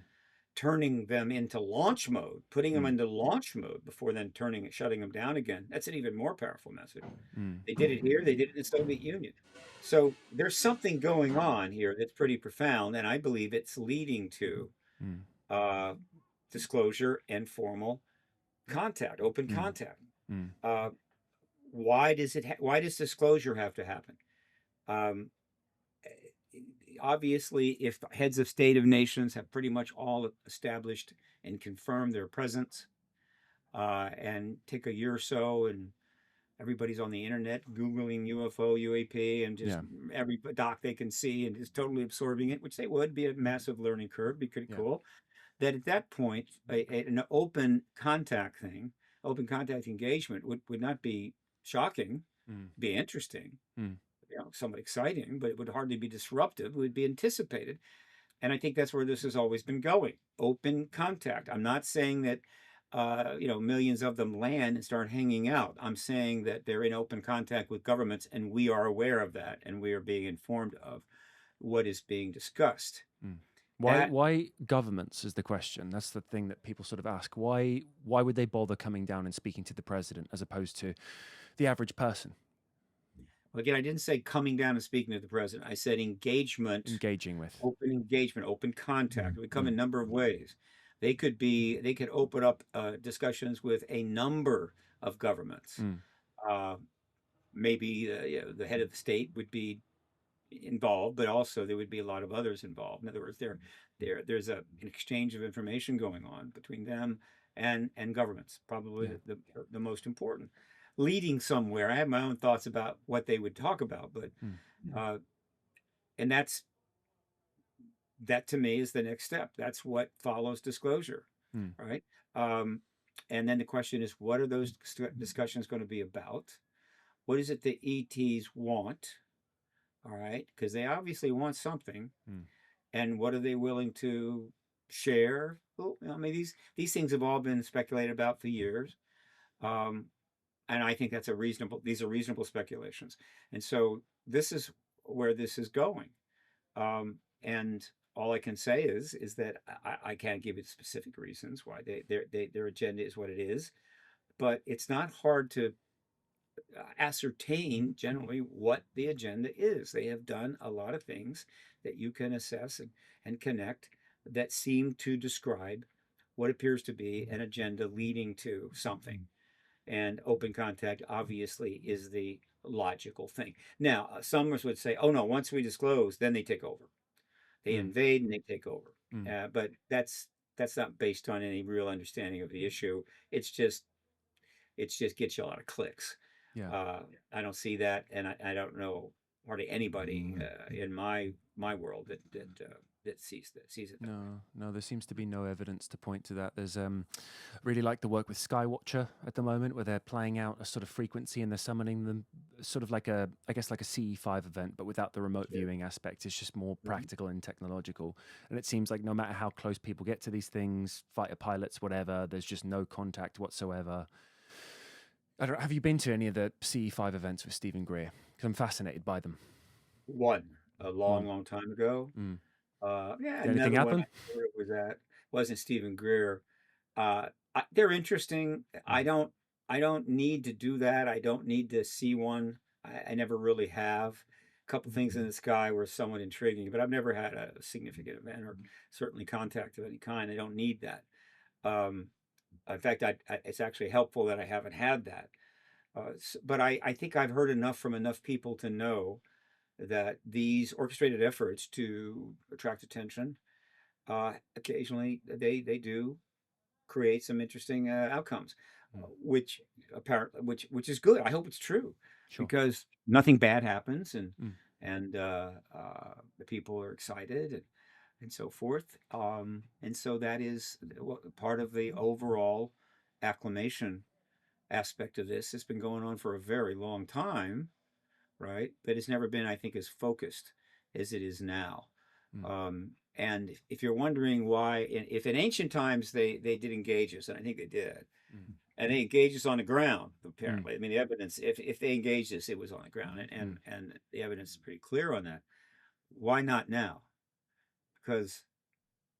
Turning them into launch mode, putting them Mm. into launch mode before then shutting them down again. That's an even more powerful message. Mm. They did it here, they did it in the Soviet Union. So there's something going on here that's pretty profound, and I believe it's leading to Mm. uh, disclosure and formal contact, open Mm. contact. Mm. Uh, why does disclosure have to happen? Um, Obviously, if the heads of state of nations have pretty much all established and confirmed their presence, and take a year or so, and everybody's on the internet googling UFO, UAP, and just Yeah. every doc they can see, and just totally absorbing it, which they would be a massive learning curve, be pretty Yeah. cool. That at that point, an open contact engagement would not be shocking, Mm. be interesting, Mm. somewhat exciting, but it would hardly be disruptive. It would be anticipated. And I think that's where this has always been going. Open contact. I'm not saying that, millions of them land and start hanging out. I'm saying that they're in open contact with governments, and we are aware of that, and we are being informed of what is being discussed. Mm. That Why governments is the question. That's the thing that people sort of ask. Why would they bother coming down and speaking to the president as opposed to the average person? Again, I didn't say coming down and speaking to the president. I said engagement, Engaging with. open contact. It would come in Mm. a number of ways. They could open up discussions with a number of governments. Mm. Uh, Maybe the head of the state would be involved, but also there would be a lot of others involved. In other words, there's an exchange of information going on between them and governments, probably Yeah. the most important. Leading somewhere. I have my own thoughts about what they would talk about, but Mm. uh, and that to me is the next step. That's what follows disclosure, Mm. right? And then the question is, what are those discussions going to be about? What is it the ETs want? All right, because they obviously want something, Mm. and what are they willing to share? Well, I mean, these things have all been speculated about for years, um, and I think these are reasonable speculations, and so this is where this is going. And all I can say is that I can't give it specific reasons why their agenda is what it is, but it's not hard to ascertain generally what the agenda is. They have done a lot of things that you can assess and connect that seem to describe what appears to be an agenda leading to something. And open contact obviously is the logical thing. Now, some would say, oh no, once we disclose, then they take over. They Mm. invade and they take over. Mm. But that's not based on any real understanding of the issue. It's just gets you a lot of clicks. Yeah. I don't see that, and I don't know hardly anybody in my world that sees it. No, there seems to be no evidence to point to that. There's really like the work with Skywatcher at the moment, where they're playing out a sort of frequency and they're summoning them, sort of like a CE5 event, but without the remote Sure. viewing aspect. It's just more Mhm. practical and technological. And it seems like no matter how close people get to these things, fighter pilots, whatever, there's just no contact whatsoever. Have you been to any of the CE5 events with Stephen Greer? Because I'm fascinated by them. One a One. long time ago. Mm. Yeah, Did anything another one happen? I where it was at wasn't Stephen Greer. They're interesting. I don't need to do that. I don't need to see one. I never really have. A couple things in the sky were somewhat intriguing, but I've never had a significant event or certainly contact of any kind. I don't need that. Um, in fact, it's actually helpful that I haven't had that. But I think I've heard enough from enough people to know that these orchestrated efforts to attract attention, occasionally they do create some interesting outcomes, Mm. which is good. I hope it's true Sure. because nothing bad happens, Mm. and the people are excited, and so forth. And so that is part of the overall acclimation aspect of this. It's been going on for a very long time, right? But it's never been, I think, as focused as it is now. Mm. And if you're wondering why, if in ancient times they did engage us, and I think they did, Mm. and they engaged us on the ground, Mm. apparently. I mean, the evidence, if they engaged us, it was on the ground, Mm. and the evidence is pretty clear on that. Why not now? Because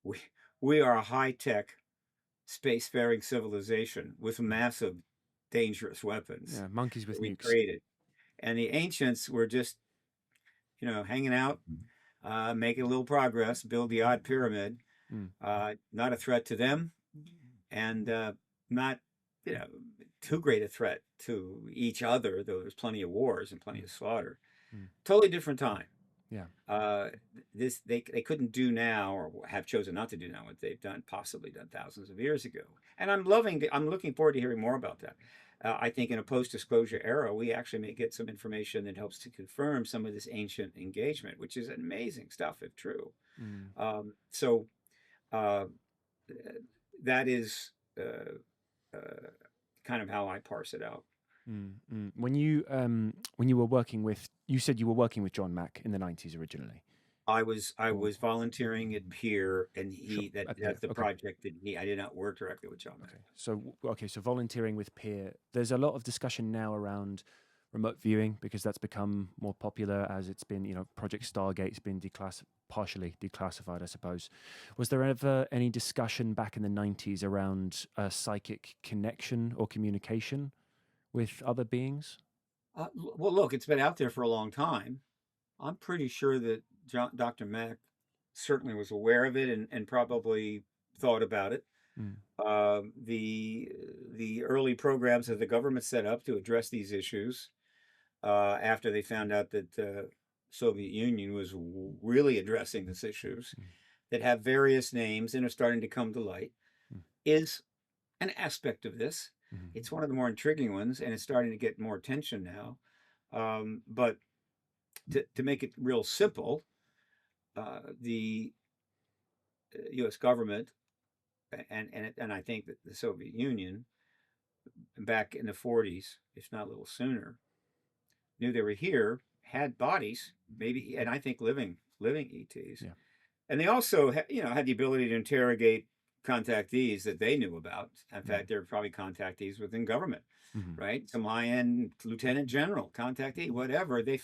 we we are a high-tech spacefaring civilization with massive dangerous weapons Yeah, monkeys that with we nukes. created. And the ancients were just, hanging out, making a little progress, build the odd pyramid, Mm. not a threat to them, and not, you know, too great a threat to each other, though there's plenty of wars and plenty Mm. of slaughter. Mm. Totally different time. Yeah. Uh, this they couldn't do now, or have chosen not to do now, what they've done, possibly done thousands of years ago. And I'm looking forward to hearing more about that. I think in a post-disclosure era, we actually may get some information that helps to confirm some of this ancient engagement, which is amazing stuff if true. Mm. So uh, that is uh, kind of how I parse it out. Mm. Mm. When you were working with, you said you were working with John Mack in the 90s originally. I Or was volunteering at Peer, and sure, at Peer. that's the Okay. project that I did not work directly with John Mack. Okay. So volunteering with Peer. There's a lot of discussion now around remote viewing because that's become more popular as it's been, Project Stargate's been partially declassified, I suppose. Was there ever any discussion back in the 90s around a psychic connection or communication with other beings? Well, look, it's been out there for a long time. I'm pretty sure that Dr. Mack certainly was aware of it, and probably thought about it. Mm. The early programs that the government set up to address these issues, after they found out that the Soviet Union was really addressing these issues, Mm. that have various names and are starting to come to light, Mm. is an aspect of this. Mm. It's one of the more intriguing ones, and it's starting to get more attention now. But to make it real simple, the U.S. government and I think that the Soviet Union back in the 40s, if not a little sooner, knew they were here, had bodies, maybe, and I think living ETs, Yeah. and they also had the ability to interrogate contactees that they knew about. In Mm. fact, there were probably contactees within government, Mhm. right? Some high-end lieutenant general contactee, whatever. They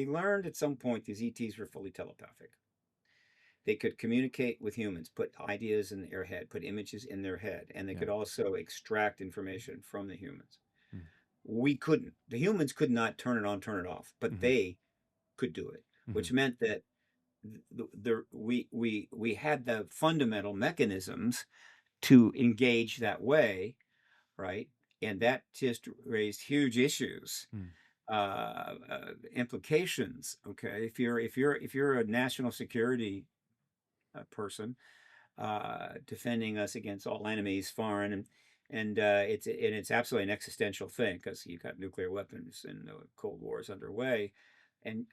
learned at some point these ETs were fully telepathic. They could communicate with humans, put ideas in their head, put images in their head, and they Yeah. could also extract information from the humans. Mm. We couldn't. The humans could not turn it on, turn it off, but Mhm. they could do it, which Mhm. meant that we had the fundamental mechanisms to engage that way, right? And that just raised huge issues, Mm. implications. Okay, if you're a national security person, defending us against all enemies, foreign, and it's absolutely an existential thing because you've got nuclear weapons and the Cold War is underway, and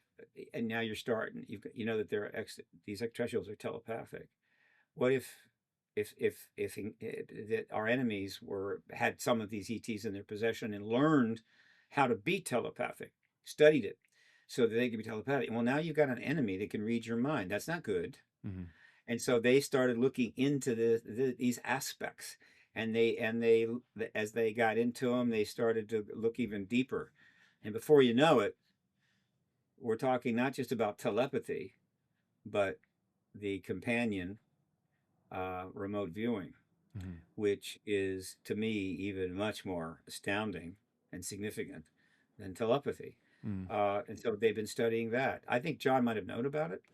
and now you're starting. That these extraterrestrials are telepathic. What if that our enemies had some of these ETs in their possession and learned how to be telepathic, studied it, so that they could be telepathic? Well, now you've got an enemy that can read your mind. That's not good. Mhm. And so they started looking into these aspects, and as they got into them, they started to look even deeper. And before you know it, we're talking not just about telepathy, but the companion remote viewing, Mhm. which is to me even much more astounding and significant than telepathy. Mm. And so they've been studying that. I think John might have known about it.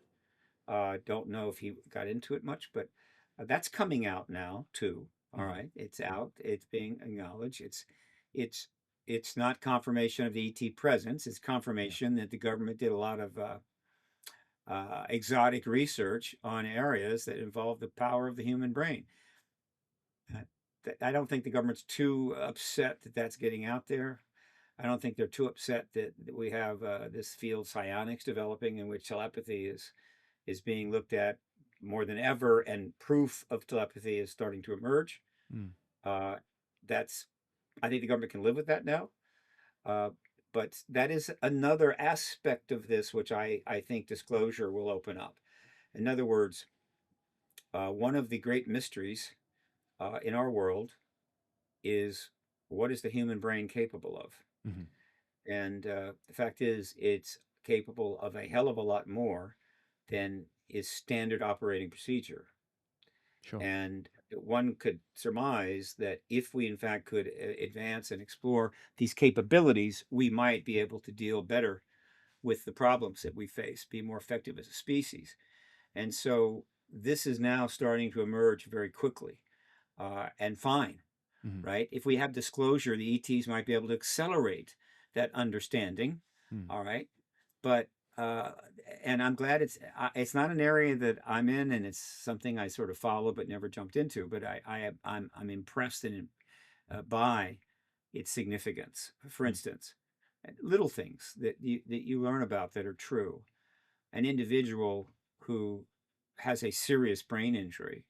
Don't know if he got into it much, but that's coming out now too. All Mhm. right, it's out. It's being acknowledged. It's it's not confirmation of the ET presence. It's Yeah. confirmation that the government did a lot of exotic research on areas that involve the power of the human brain. Uh, I don't think the government's too upset that that's getting out there. I don't think they're too upset that we have this field psionics developing in which telepathy is being looked at more than ever, and proof of telepathy is starting to emerge. Mm. Uh, that's, I think the government can live with that now. Uh, but that is another aspect of this, which I think disclosure will open up. In other words, one of the great mysteries in our world is, what is the human brain capable of? Hmm. And the fact is, it's capable of a hell of a lot more than is standard operating procedure. Sure. And one could surmise that if we, in fact, could advance and explore these capabilities, we might be able to deal better with the problems that we face, be more effective as a species. And so this is now starting to emerge very quickly, and fine, Hmm. right? If we have disclosure, the ETs might be able to accelerate that understanding. Mm. All right. But uh, and I'm glad it's not an area that I'm in, and it's something I sort of follow but never jumped into. But I'm impressed and by its significance. For Mm. instance, little things that you learn about that are true. An individual who has a serious brain injury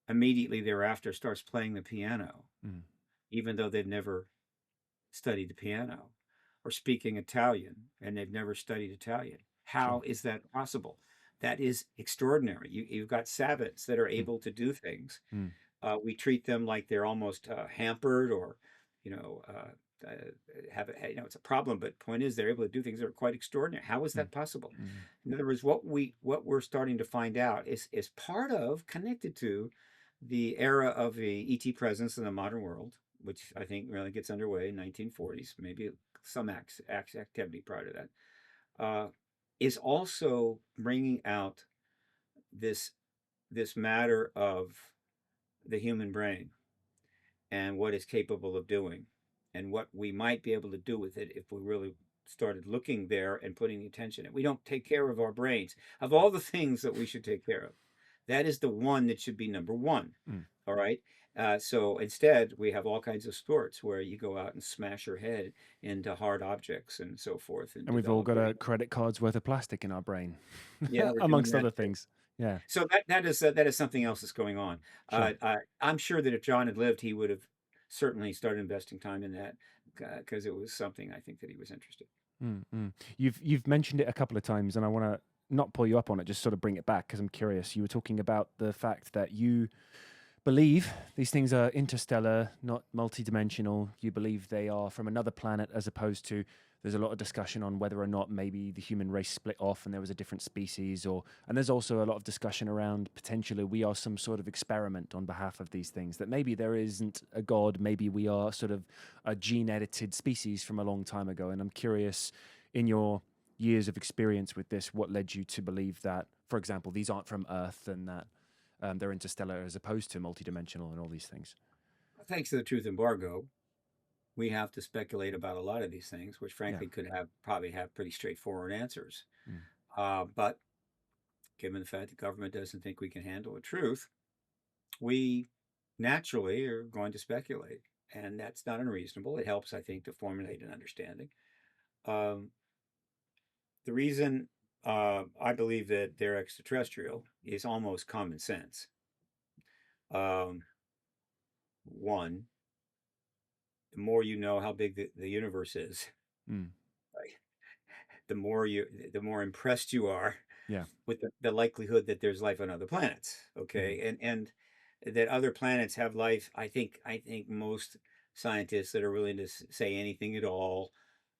immediately thereafter starts playing the piano, Mm. even though they've never studied the piano, or speaking Italian and they've never studied Italian. Sure. How is that possible? That is extraordinary. You've got savants that are Mm. able to do things. Mm. We treat them like they're almost hampered, or, you know, have a, you know, it's a problem. But point is, they're able to do things that are quite extraordinary. How is Mm. that possible? Mm. In other words, what we're starting to find out is part of, connected to, the era of the ET presence in the modern world, which I think really gets underway in 1940s, maybe some activity prior to that, is also bringing out this this matter of the human brain and what it's capable of doing, and what we might be able to do with it if we really started looking there and putting the attention in. We don't take care of our brains. Of all the things that we should take care of, that is the one that should be number one. Mm. All right. So instead, we have all kinds of sports where you go out and smash your head into hard objects and so forth, and And we've all develop got brain. a credit card's worth of plastic in our brain, Yeah, we're doing amongst that other too. things. Yeah. So that is something else that's going on. Sure. I'm sure that if John had lived, he would have certainly started investing time in that, because it was something I think that he was interested. Mm. Mm. You've mentioned it a couple of times, and I want to not pull you up on it, just sort of bring it back because I'm curious. You were talking about the fact that you believe these things are interstellar, not multidimensional. You believe they are from another planet, as opposed to, there's a lot of discussion on whether or not maybe the human race split off and there was a different species, and there's also a lot of discussion around potentially we are some sort of experiment on behalf of these things, that maybe there isn't a god, maybe we are sort of a gene edited species from a long time ago. And I'm curious, in your years of experience with this, what led you to believe that, for example, these aren't from Earth, and that they're interstellar as opposed to multidimensional and all these things. Thanks to the truth embargo, we have to speculate about a lot of these things, which Yeah. frankly could probably have pretty straightforward answers. Mm. But given the fact the government doesn't think we can handle the truth, we naturally are going to speculate. And that's not unreasonable. It helps, I think, to formulate an understanding. Um, the reason I believe that they're extraterrestrial is almost common sense. Um, one, the more you know how big the universe is, Mm. right, the more impressed you are Yeah. with the likelihood that there's life on other planets. Mm. Okay, and that other planets have life. I think most scientists that are willing to say anything at all,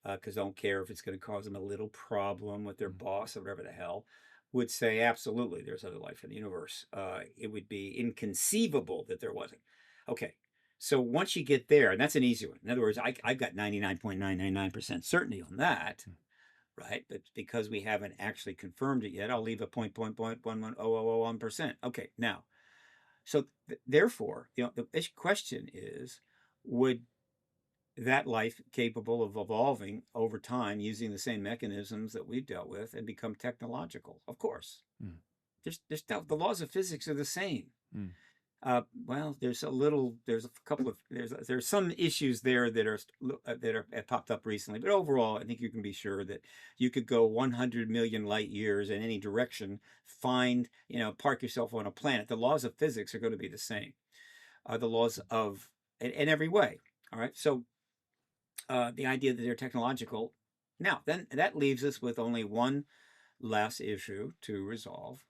because don't care if it's going to cause them a little problem with their Mm. boss or whatever the hell, would say absolutely there's other life in the universe. It would be inconceivable that there wasn't. Okay. So once you get there, and that's an easy one. In other words, I've got 99.999% certainty on that, Mm. right? But because we haven't actually confirmed it yet, I'll leave a 0.110001%. Okay, now, so therefore, the question is, would that life capable of evolving over time using the same mechanisms that we've dealt with and become technological? Of course. Mm. The laws of physics are the same. Mm. Well, there's a couple of, there's some issues there that are have popped up recently, but overall, I think you can be sure that you could go 100 million light years in any direction, park yourself on a planet. The laws of physics are going to be the same. The laws of in every way. All right. So the idea that they're technological. Now, then that leaves us with only one last issue to resolve,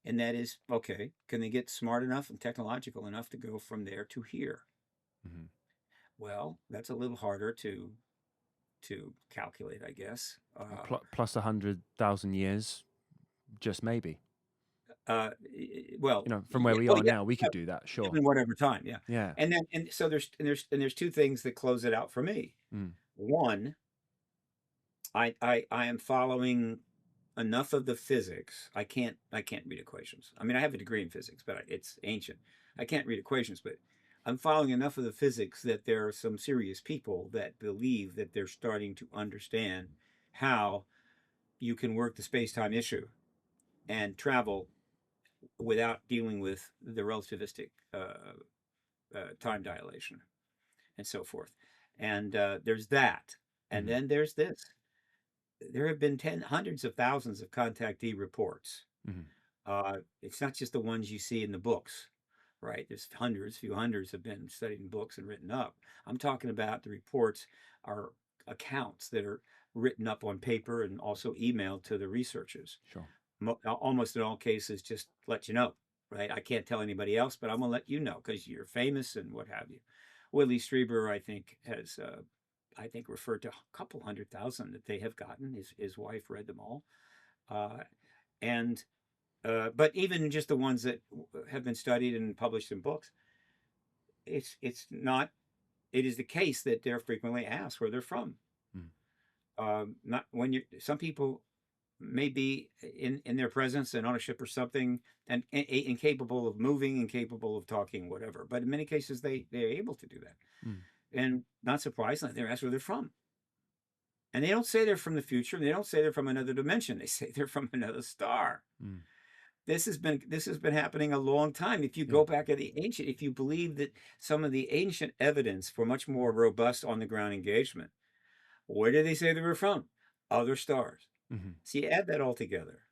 and that is, okay, can they get smart enough and technological enough to go from there to here? Hmm. Well, that's a little harder to calculate, I guess. Plus 100,000 years, just maybe. Well, From where we well, are yeah, now, we could do that. Sure. given whatever time, yeah. Yeah. And so there's two things that close it out for me. Mm. One, I am following enough of the physics. I can't read equations. I mean, I have a degree in physics, but it's ancient. I can't read equations, but I'm following enough of the physics that there are some serious people that believe that they're starting to understand how you can work the space-time issue and travel without dealing with the relativistic time dilation and so forth. And there's that. And Hmm. then there's this. There have been hundreds of thousands of contactee reports. Hmm. It's not just the ones you see in the books, right? There's few hundreds have been studied in books and written up. I'm talking about the reports are accounts that are written up on paper and also emailed to the researchers. Sure. Almost in all cases, just let you know, right? I can't tell anybody else, but I'm gonna let you know because you're famous and what have you. Willie Strieber, I think, has referred to a couple 100,000 that they have gotten. His wife read them all, uh, and but even just the ones that have been studied and published in books, it's not. It is the case that they're frequently asked where they're from. Mm. Not when you. Some people may be in their presence and on a ship or something, and incapable of moving, incapable of talking, whatever. But in many cases, they're able to do that, Mm. and not surprisingly, they're asked where they're from. And they don't say they're from the future. They don't say they're from another dimension. They say they're from another star. Mm. This has been happening a long time. If you Yeah. go back to the ancient, if you believe that some of the ancient evidence for much more robust on the ground engagement, where did they say they were from? Other stars. Hmm. So you add that all together,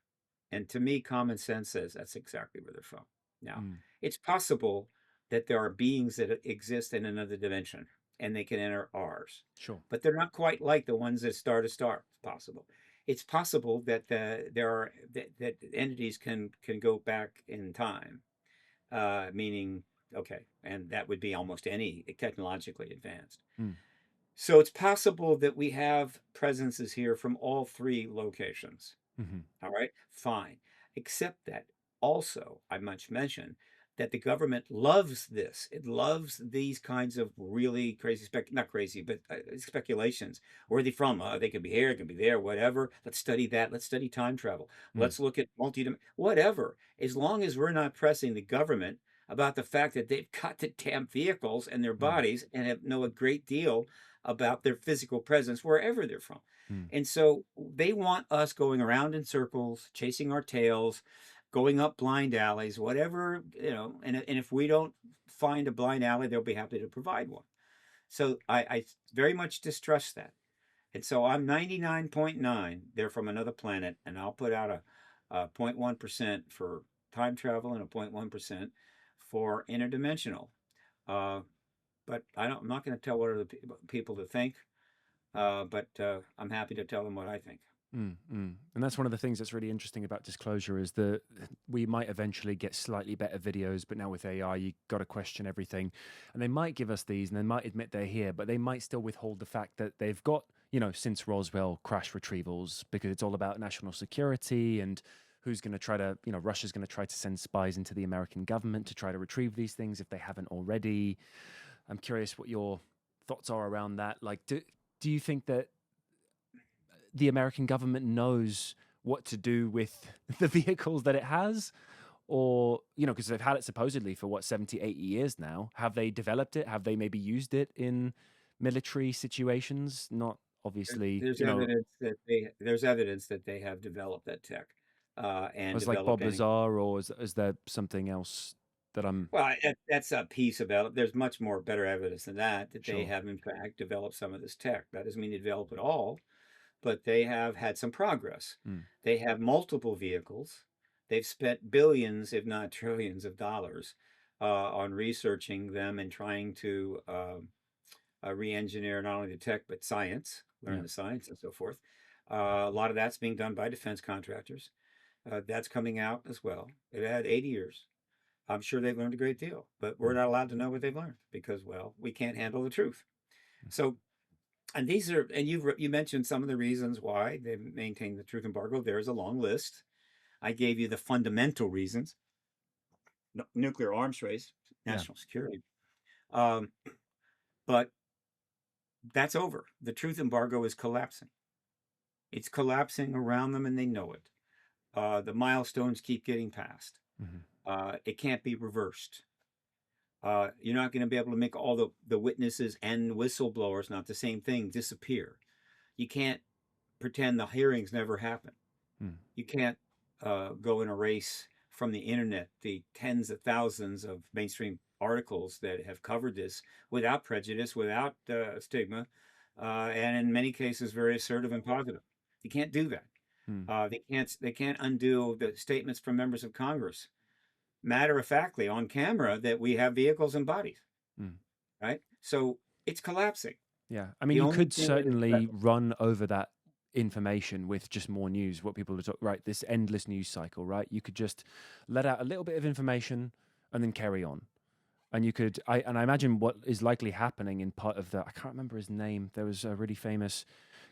and to me, common sense says that's exactly where they're from. Now, Mm. it's possible that there are beings that exist in another dimension and they can enter ours, Sure. but they're not quite like the ones that star to star. It's possible. It's possible that that entities can go back in time, meaning okay, and that would be almost any technologically advanced. Mm. So it's possible that we have presences here from all three locations. Hmm. All right, fine. Except that also, I must mention that the government loves this. It loves these kinds of really crazy, not crazy, but speculations. Where are they from? They could be here, they could be there, whatever. Let's study that. Let's study time travel. Mm. Let's look at whatever. As long as we're not pressing the government about the fact that they've got the damn vehicles and their Mm. bodies and know a great deal about their physical presence wherever they're from. Mm. And so they want us going around in circles, chasing our tails, going up blind alleys, whatever, and if we don't find a blind alley, they'll be happy to provide one. So I very much distrust that. And so I'm 99.9, they're from another planet, and I'll put out a 0.1% for time travel and a 0.1% for interdimensional. Uh, but I'm not going to tell what other people to think. But I'm happy to tell them what I think. Mm. Mm. And that's one of the things that's really interesting about disclosure is that we might eventually get slightly better videos, but now with AI, you got to question everything. And they might give us these and they might admit they're here, but they might still withhold the fact that they've got, since Roswell crash retrievals, because it's all about national security and who's going to try to, Russia's going to try to send spies into the American government to try to retrieve these things if they haven't already. I'm curious what your thoughts are around that. Like, do you think that the American government knows what to do with the vehicles that it has? Or, because they've had it supposedly for 70, 80 years now. Have they developed it? Have they maybe used it in military situations? Not obviously, There's evidence that they have developed that tech, and as like developed Bob any. Lazar, or is there something else? that I'm Well, that's a piece about it. There's much more better evidence than that, that they sure. have in fact developed some of this tech. That doesn't mean they develop it all, but they have had some progress. Mm, They have multiple vehicles. They've spent billions, if not trillions, of dollars on researching them and trying to re-engineer not only the tech but science, learn yeah. the science and so forth. A lot of that's being done by defense contractors. That's coming out as well. It had 80 years. I'm sure they've learned a great deal, but we're Mm, not allowed to know what they've learned because, well, we can't handle the truth. So, and these are, and you mentioned some of the reasons why they maintain the truth embargo. There's a long list. I gave you the fundamental reasons: nuclear arms race, yeah. national security. Um, but that's over. The truth embargo is collapsing. It's collapsing around them, and they know it. The milestones keep getting passed. Hmm. It can't be reversed. You're not going to be able to make all the witnesses and whistleblowers, not the same thing, disappear. You can't pretend the hearings never happened. Mm, You can't go and erase from the internet the tens of thousands of mainstream articles that have covered this without prejudice, without stigma, and in many cases very assertive and positive. You can't do that. mm, They can't undo the statements from members of Congress, matter of factly on camera, that we have vehicles and bodies. mm. Right? So it's collapsing. Yeah. I mean, The you only could thing that is certainly special. run over that information with just more news, what people are talking, right? This endless news cycle, right? You could just let out a little bit of information and then carry on. And you could, I imagine what is likely happening in part of the, I can't remember his name. There was a really famous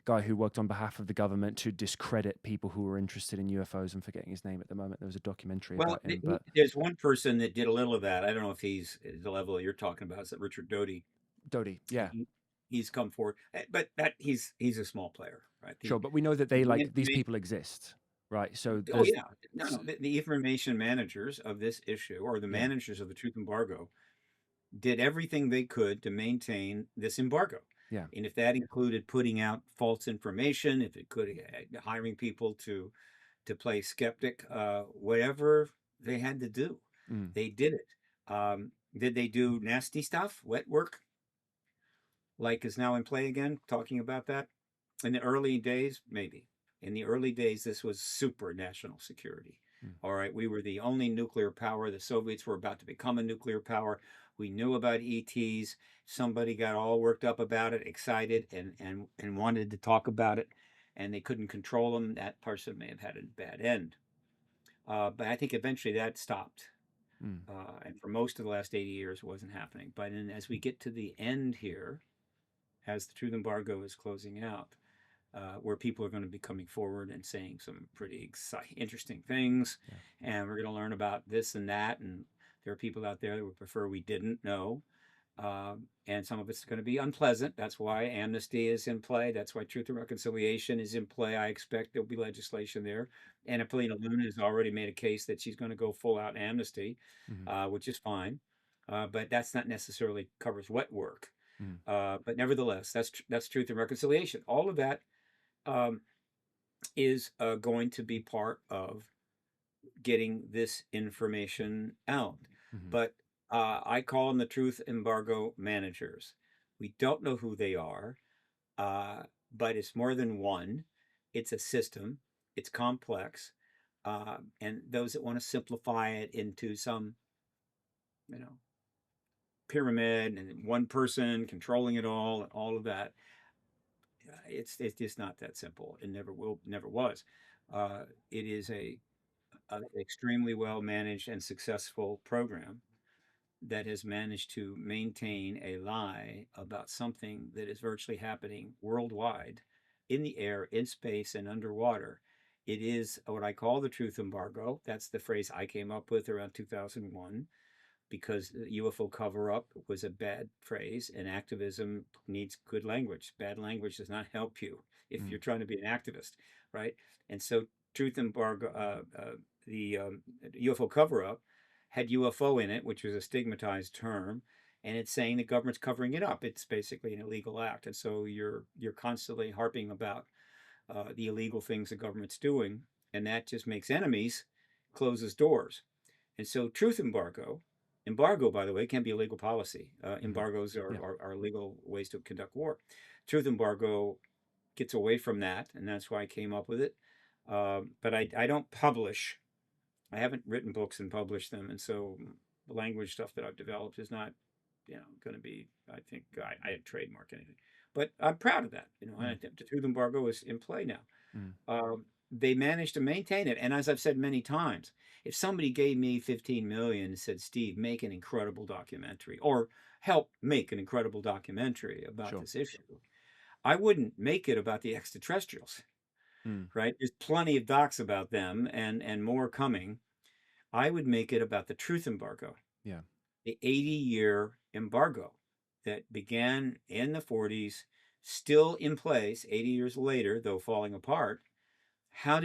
guy who worked on behalf of the government to discredit people who were interested in UFOs. I'm forgetting his name at the moment. There was a documentary Well, about him, but there's one person that did a little of that. I don't know if he's the level you're talking about. Is that Richard Doty? Doty, yeah, He, he's come forward, but that he's a small player, right? sure. But we know that they The like these information. people exist, right? So Oh there's, yeah, no. The information managers of this issue, or the yeah, managers of the truth embargo, did everything they could to maintain this embargo. yeah, And if that included putting out false information, if it could hiring people to play skeptic, whatever they had to do, mm, they did it. Did they do nasty stuff, wet work, like is now in play again? Talking about that in the early days, maybe. In the early days, this was super national security. mm, All right, we were the only nuclear power. The Soviets were about to become a nuclear power. We knew about ETs. Somebody got all worked up about it, excited, and wanted to talk about it, and they couldn't control them. That person may have had a bad end. But I think eventually that stopped. mm, And for most of the last 80 years, it wasn't happening. But as we get to the end here, as the truth embargo is closing out, where people are going to be coming forward and saying some pretty interesting things, yeah, and we're going to learn about this and that. And there are people out there that would prefer we didn't know. And some of it's going to be unpleasant. That's why amnesty is in play. That's why truth and reconciliation is in play. I expect there'll be legislation there. Anna Polina Luna has already made a case that she's going to go full out amnesty, mm, which is fine. But that's not necessarily covers wet work. mm, But nevertheless, that's truth and reconciliation. All of that um, is going to be part of getting this information out. mm, But I call them the truth embargo managers. We don't know who they are, uh, but it's more than one. It's a system. It's complex, and those that want to simplify it into some, you know, pyramid and one person controlling it all and all of that, it's just not that simple. It never will, never was. It is a extremely well managed and successful program that has managed to maintain a lie about something that is virtually happening worldwide, in the air, in space, and underwater. It is what I call the truth embargo. That's the phrase I came up with around 2001, because UFO cover up was a bad phrase, and activism needs good language. Bad language does not help you if mm, you're trying to be an activist, right? And so, truth embargo, the UFO cover up had UFO in it, which was a stigmatized term, and it's saying the government's covering it up. It's basically an illegal act, and so you're constantly harping about the illegal things the government's doing, and that just makes enemies, closes doors. And so, truth embargo Embargo, by the way, can be a legal policy. Hmm. Embargoes Yeah. are legal ways to conduct war. Truth embargo gets away from that, and that's why I came up with it. But I don't publish. I haven't written books and published them, and so the language stuff that I've developed is not, going to be. I think I trademark anything, but I'm proud of that. Mm. And the truth embargo is in play now. Mm. They managed to maintain it, and as I've said many times, if somebody gave me 15 million and said, "Steve, make an incredible documentary," or help make an incredible documentary about Sure. this issue, I wouldn't make it about the extraterrestrials. Mm. Right? There's plenty of docs about them, and more coming. I would make it about the truth embargo, Yeah. the 80-year embargo that began in the 40s, still in place 80 years later, though falling apart. How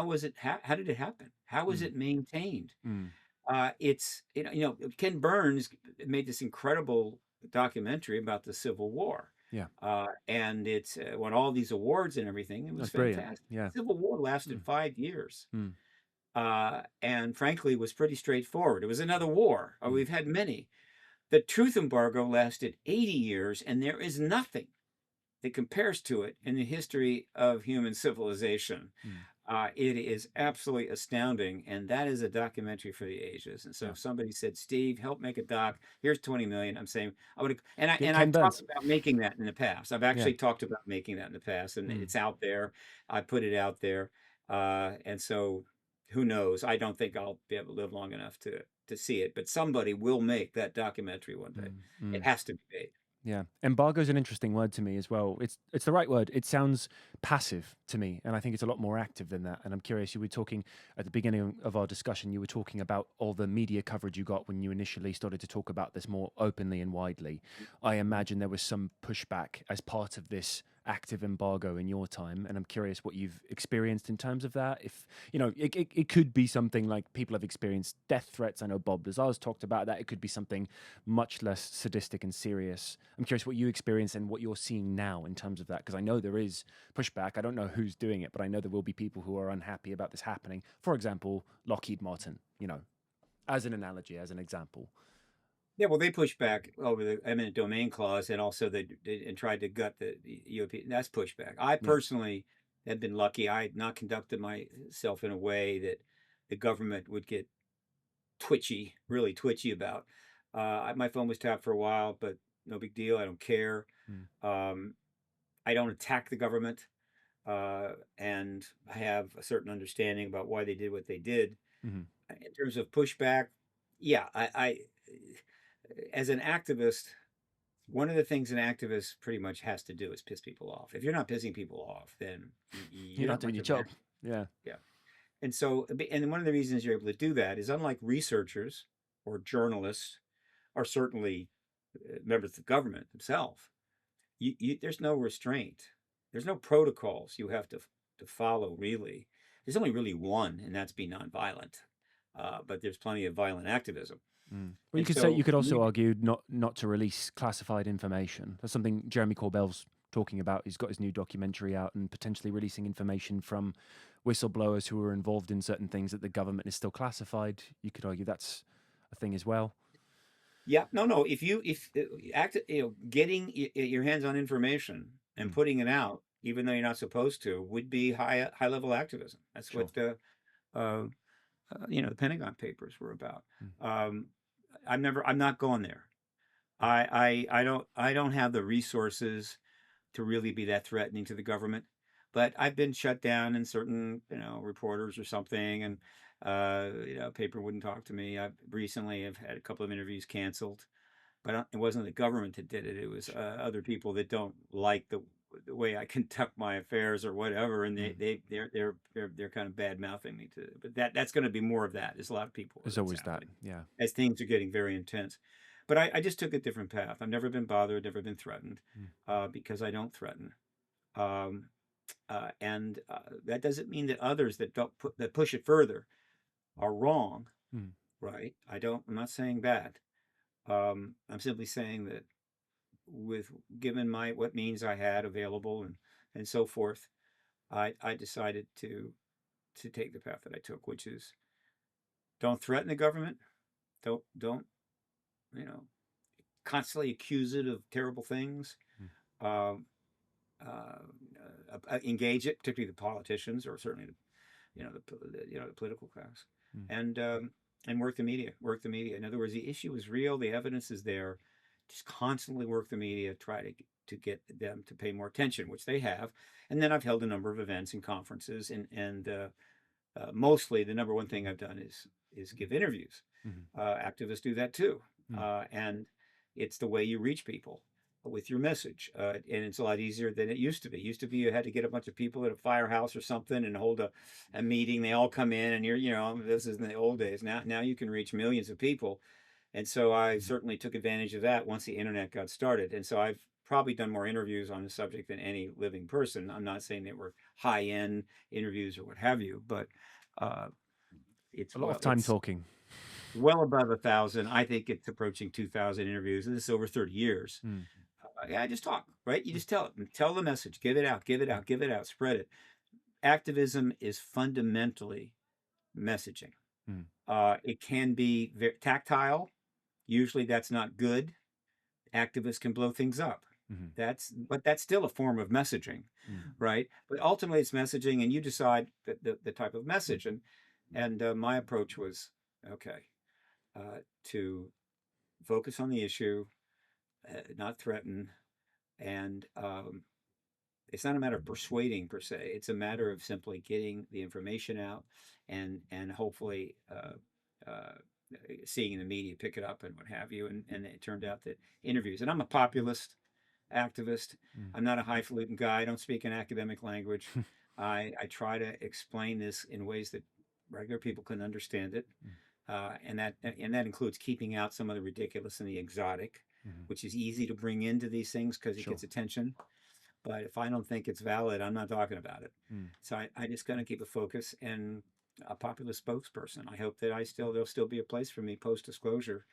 was it? How did it happen? How was Mm. it maintained? Mm. It's Ken Burns made this incredible documentary about the Civil War, Yeah. and it's won all these awards and everything. It was That's brilliant. fantastic. Yeah. Civil War lasted Mm. 5 years, Mm. and frankly was pretty straightforward. It was another war. Mm. We've had many. The truth embargo lasted 80 years, and there is nothing that compares to it in the history of human civilization. Mm. It is absolutely astounding, and that is a documentary for the ages. And so, Yeah. if somebody said, "Steve, help make a doc. Here's 20 million," I'm saying I would, and I Get and Ken I've talked Burns. about making that in the past. I've Yeah. actually talked about making that in the past, and Mm. it's out there. I put it out there, and so who knows? I don't think I'll be able to live long enough to see it, but somebody will make that documentary one day. Mm. It Mm. has to be made. Yeah, embargo is an interesting word to me as well. It's the right word. It sounds passive to me, and I think it's a lot more active than that. And I'm curious. You were talking at the beginning of our discussion. You were talking about all the media coverage you got when you initially started to talk about this more openly and widely. I imagine there was some pushback as part of this active embargo in your time, and I'm curious what you've experienced in terms of that. If it could be something like people have experienced death threats. I know Bob Lazar's talked about that. It could be something much less sadistic and serious. I'm curious what you experience and what you're seeing now in terms of that, because I know there is pushback. I don't know who's doing it, but I know there will be people who are unhappy about this happening. For example, Lockheed Martin, as an analogy, as an example. Yeah, well, they pushed back over the eminent domain clause, and also and tried to gut the European. That's pushback. I Yeah, personally have been lucky. I had not conducted myself in a way that the government would get twitchy, really twitchy about. My phone was tapped for a while, but no big deal. I don't care. mm, Um, I don't attack the government, and I have a certain understanding about why they did what they did. mhm, In terms of pushback, yeah, as an activist, one of the things an activist pretty much has to do is piss people off. If you're not pissing people off, then you're you're not not doing much your of an job. activist. Yeah, Yeah. And so, and one of the reasons you're able to do that is, unlike researchers or journalists, or certainly members of the government themselves, there's no restraint. There's no protocols you have to follow, really. There's only really one, and that's be nonviolent. But there's plenty of violent activism. mm. Well, And so, you could also argue not to release classified information. That's something Jeremy Corbell's talking about. He's got his new documentary out and potentially releasing information from whistleblowers who are involved in certain things that the government is still classified. You could argue that's a thing as well. yeah, no. If act, getting your hands on information and Mm. putting it out, even though you're not supposed to, would be high level activism. That's Sure. what uh, the Pentagon Papers were about. Mm. Um, I'm not going there. I don't have the resources to really be that threatening to the government. But I've been shut down in certain, reporters or something, and paper wouldn't talk to me. I've recently have had a couple of interviews canceled, but it wasn't the government that did it. It was other people that don't like the way I conduct my affairs or whatever, and Mm. they're kind of bad mouthing me to. But that's going to be more of that. There's a lot of people where There's that's always that. happening Yeah. as things are getting very intense. But I just took a different path. I've never been bothered, never been threatened, Mm. because I don't threaten. Um, and that doesn't mean that others that push it further are wrong, Mm. right? I'm not saying that. I'm simply saying that, with given what means I had available, and so forth, I decided to take the path that I took, which is, don't threaten the government. Don't you know, constantly accuse it of terrible things. Um, Engage it, particularly the politicians, or certainly the political class, Mm. and work the media. Work the media. In other words, the issue is real. The evidence is there. Just constantly work the media. Try to get them to pay more attention, which they have. And then I've held a number of events and conferences, and mostly the number one thing I've done is give interviews. Mm-hmm. Activists do that too, Mm. and it's the way you reach people with your message, and it's a lot easier than it used to be. It used to be you had to get a bunch of people at a firehouse or something and hold a meeting. They all come in, and this is in the old days. Now you can reach millions of people, and so I certainly took advantage of that once the internet got started. And so I've probably done more interviews on the subject than any living person. I'm not saying they were high end interviews or what have you, but uh, A lot of time talking. well above 1,000. I think it's approaching 2,000 interviews, and this is over 30 years. Mm. Yeah, just talk, right? You just tell the message, give it out, give it out, give it out, spread it. Activism is fundamentally messaging. Mm. It can be very tactile. Usually that's not good. Activists can blow things up. Mm-hmm. But that's still a form of messaging, right? But ultimately it's messaging, and you decide the type of message. And my approach was, okay, to focus on the issue, not threaten. And it's not a matter of persuading per se. It's a matter of simply getting the information out, and hopefully seeing the media pick it up and what have you. And it turned out that interviews. And I'm a populist activist. I'm not a highfalutin guy. I don't speak an academic language. I try to explain this in ways that regular people can understand it. And that includes keeping out some of the ridiculous and the exotic, which is easy to bring into these things because it gets attention. But if I don't think it's valid, I'm not talking about it. So I just got to keep a focus and a populist spokesperson. I hope that there'll still be a place for me post-disclosure,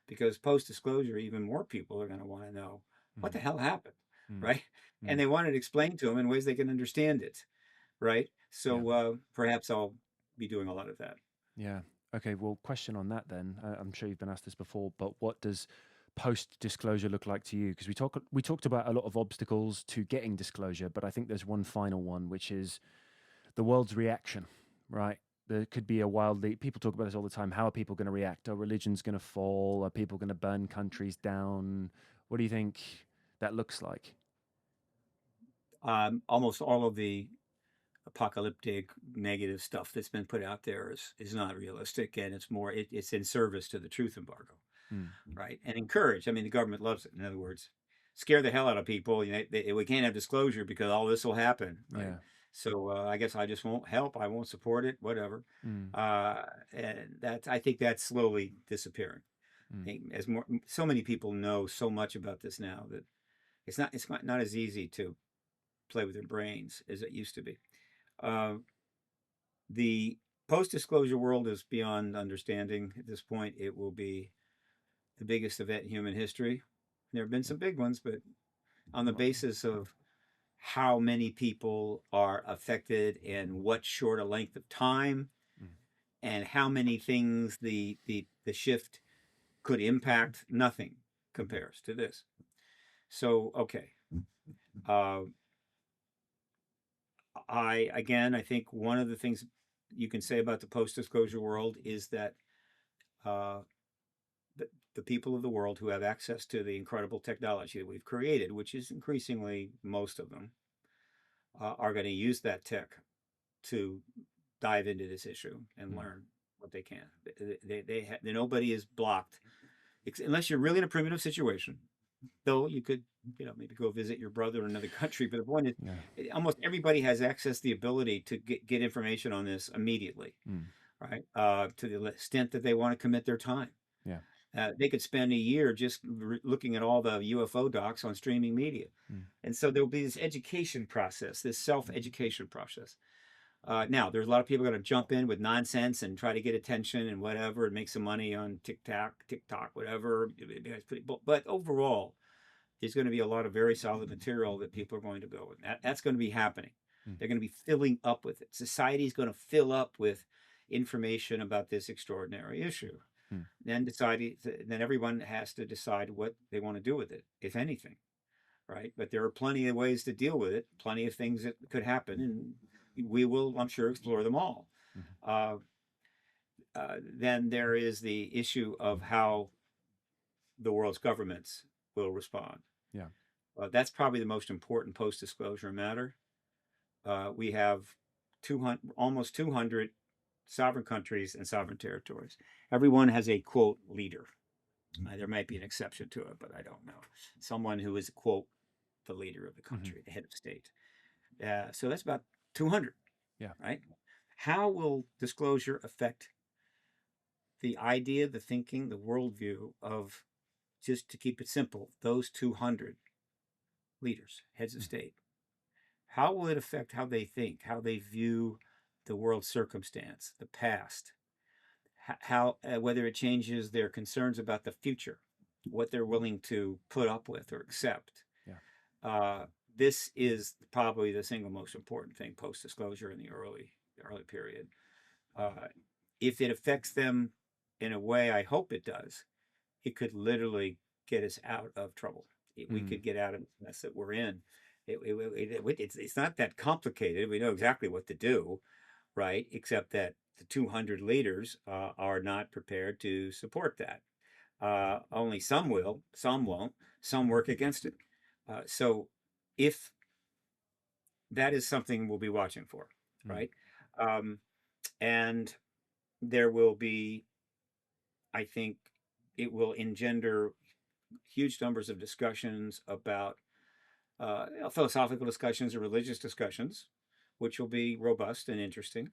because post-disclosure, even more people are going to want to know what the hell happened, right? And they want it explained to them in ways they can understand it, right? So perhaps I'll be doing a lot of that. Yeah. Okay. Well, question on that then. I'm sure you've been asked this before, but what does post-disclosure look like to you? Because we talked about a lot of obstacles to getting disclosure, but I think there's one final one, which is the world's reaction, right? There could be people talk about this all the time. How are people going to react? Are religions going to fall? Are people going to burn countries down? What do you think that looks like? Almost all of the apocalyptic negative stuff that's been put out there is not realistic, and it's in service to the truth embargo, right? And encourage. I mean, the government loves it. In other words, scare the hell out of people. We can't have disclosure because all this will happen, right? Yeah. So I guess I just won't help. I won't support it. Whatever. And I think that's slowly disappearing. So many people know so much about this now that it's not as easy to play with their brains as it used to be. The post-disclosure world is beyond understanding at this point. It will be the biggest event in human history. There have been some big ones, but on the basis of how many people are affected and what short a length of time, and how many things the shift could impact, nothing compares to this. So, okay. I think one of the things you can say about the post-disclosure world is that the people of the world who have access to the incredible technology that we've created, which is increasingly most of them, are going to use that tech to dive into this issue and learn what they can. Nobody is blocked, unless you're really in a primitive situation. Though you could, maybe go visit your brother in another country. But the point is, almost everybody has access to the ability to get information on this immediately, right? To the extent that they want to commit their time. They could spend a year just looking at all the UFO docs on streaming media. And so there'll be this education process, this self-education process. Now, there's a lot of people going to jump in with nonsense and try to get attention and whatever, and make some money on TikTok, whatever. But overall, there's going to be a lot of very solid material that people are going to go with. That's going to be happening. They're going to be filling up with it. Society is going to fill up with information about this extraordinary issue. Mm. Then everyone has to decide what they want to do with it, if anything, right? But there are plenty of ways to deal with it, plenty of things that could happen, and we will, I'm sure, explore them all. Mhm. Uh, then there is the issue of how the world's governments will respond. Yeah. That's probably the most important post-disclosure matter. We have 200, almost 200 sovereign countries and sovereign territories. Everyone has a quote leader. There might be an exception to it, but I don't know. Someone who is quote the leader of the country, the head of state. So that's about 200. Yeah. Right. How will disclosure affect the idea, the thinking, the worldview of, just to keep it simple, those 200 leaders, heads of state? How will it affect how they think, how they view the world circumstance, the past, how whether it changes their concerns about the future, what they're willing to put up with or accept? Yeah. This is probably the single most important thing post-disclosure in the early period. If it affects them in a way I hope it does, it could literally get us out of trouble. We could get out of the mess that we're in. It's not that complicated. We know exactly what to do, right? Except that the 200 leaders are not prepared to support that. Only some will, some won't, some work against it. So if that is something we'll be watching for, right? And there will be, I think, it will engender huge numbers of discussions about philosophical discussions or religious discussions, which will be robust and interesting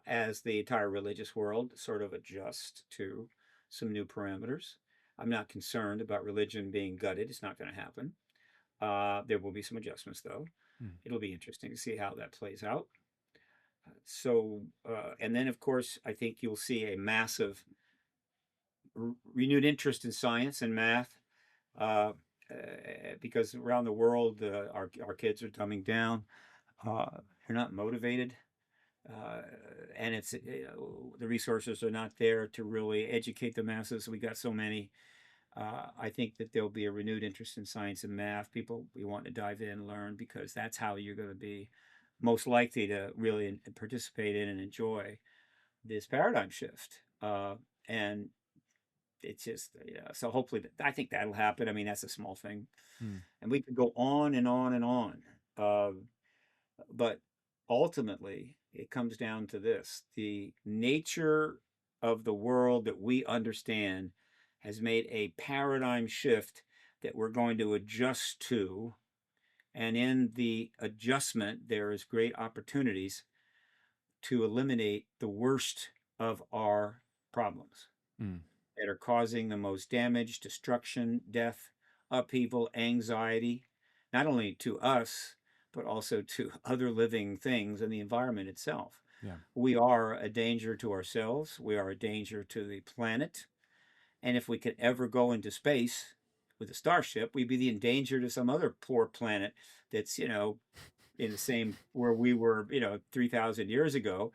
as the entire religious world sort of adjusts to some new parameters. I'm not concerned about religion being gutted. It's not going to happen. There will be some adjustments, though. It'll be interesting to see how that plays out. And then, of course, I think you'll see a massive renewed interest in science and math because around the world, our kids are dumbing down. They're not motivated. And it's the resources are not there to really educate the masses. We got so many. I think that there'll be a renewed interest in science and math. People, we want to dive in and learn because that's how you're going to be most likely to really participate in and enjoy this paradigm shift. And it's just, so hopefully, I think that'll happen. I mean, that's a small thing. And we could go on and on and on. But ultimately, it comes down to this: the nature of the world that we understand has made a paradigm shift that we're going to adjust to. And in the adjustment, there is great opportunities to eliminate the worst of our problems that are causing the most damage, destruction, death, upheaval, anxiety, not only to us, but also to other living things and the environment itself. Yeah. We are a danger to ourselves. We are a danger to the planet. And if we could ever go into space with a starship, we'd be in danger to some other poor planet that's, in the same where we were, 3,000 years ago,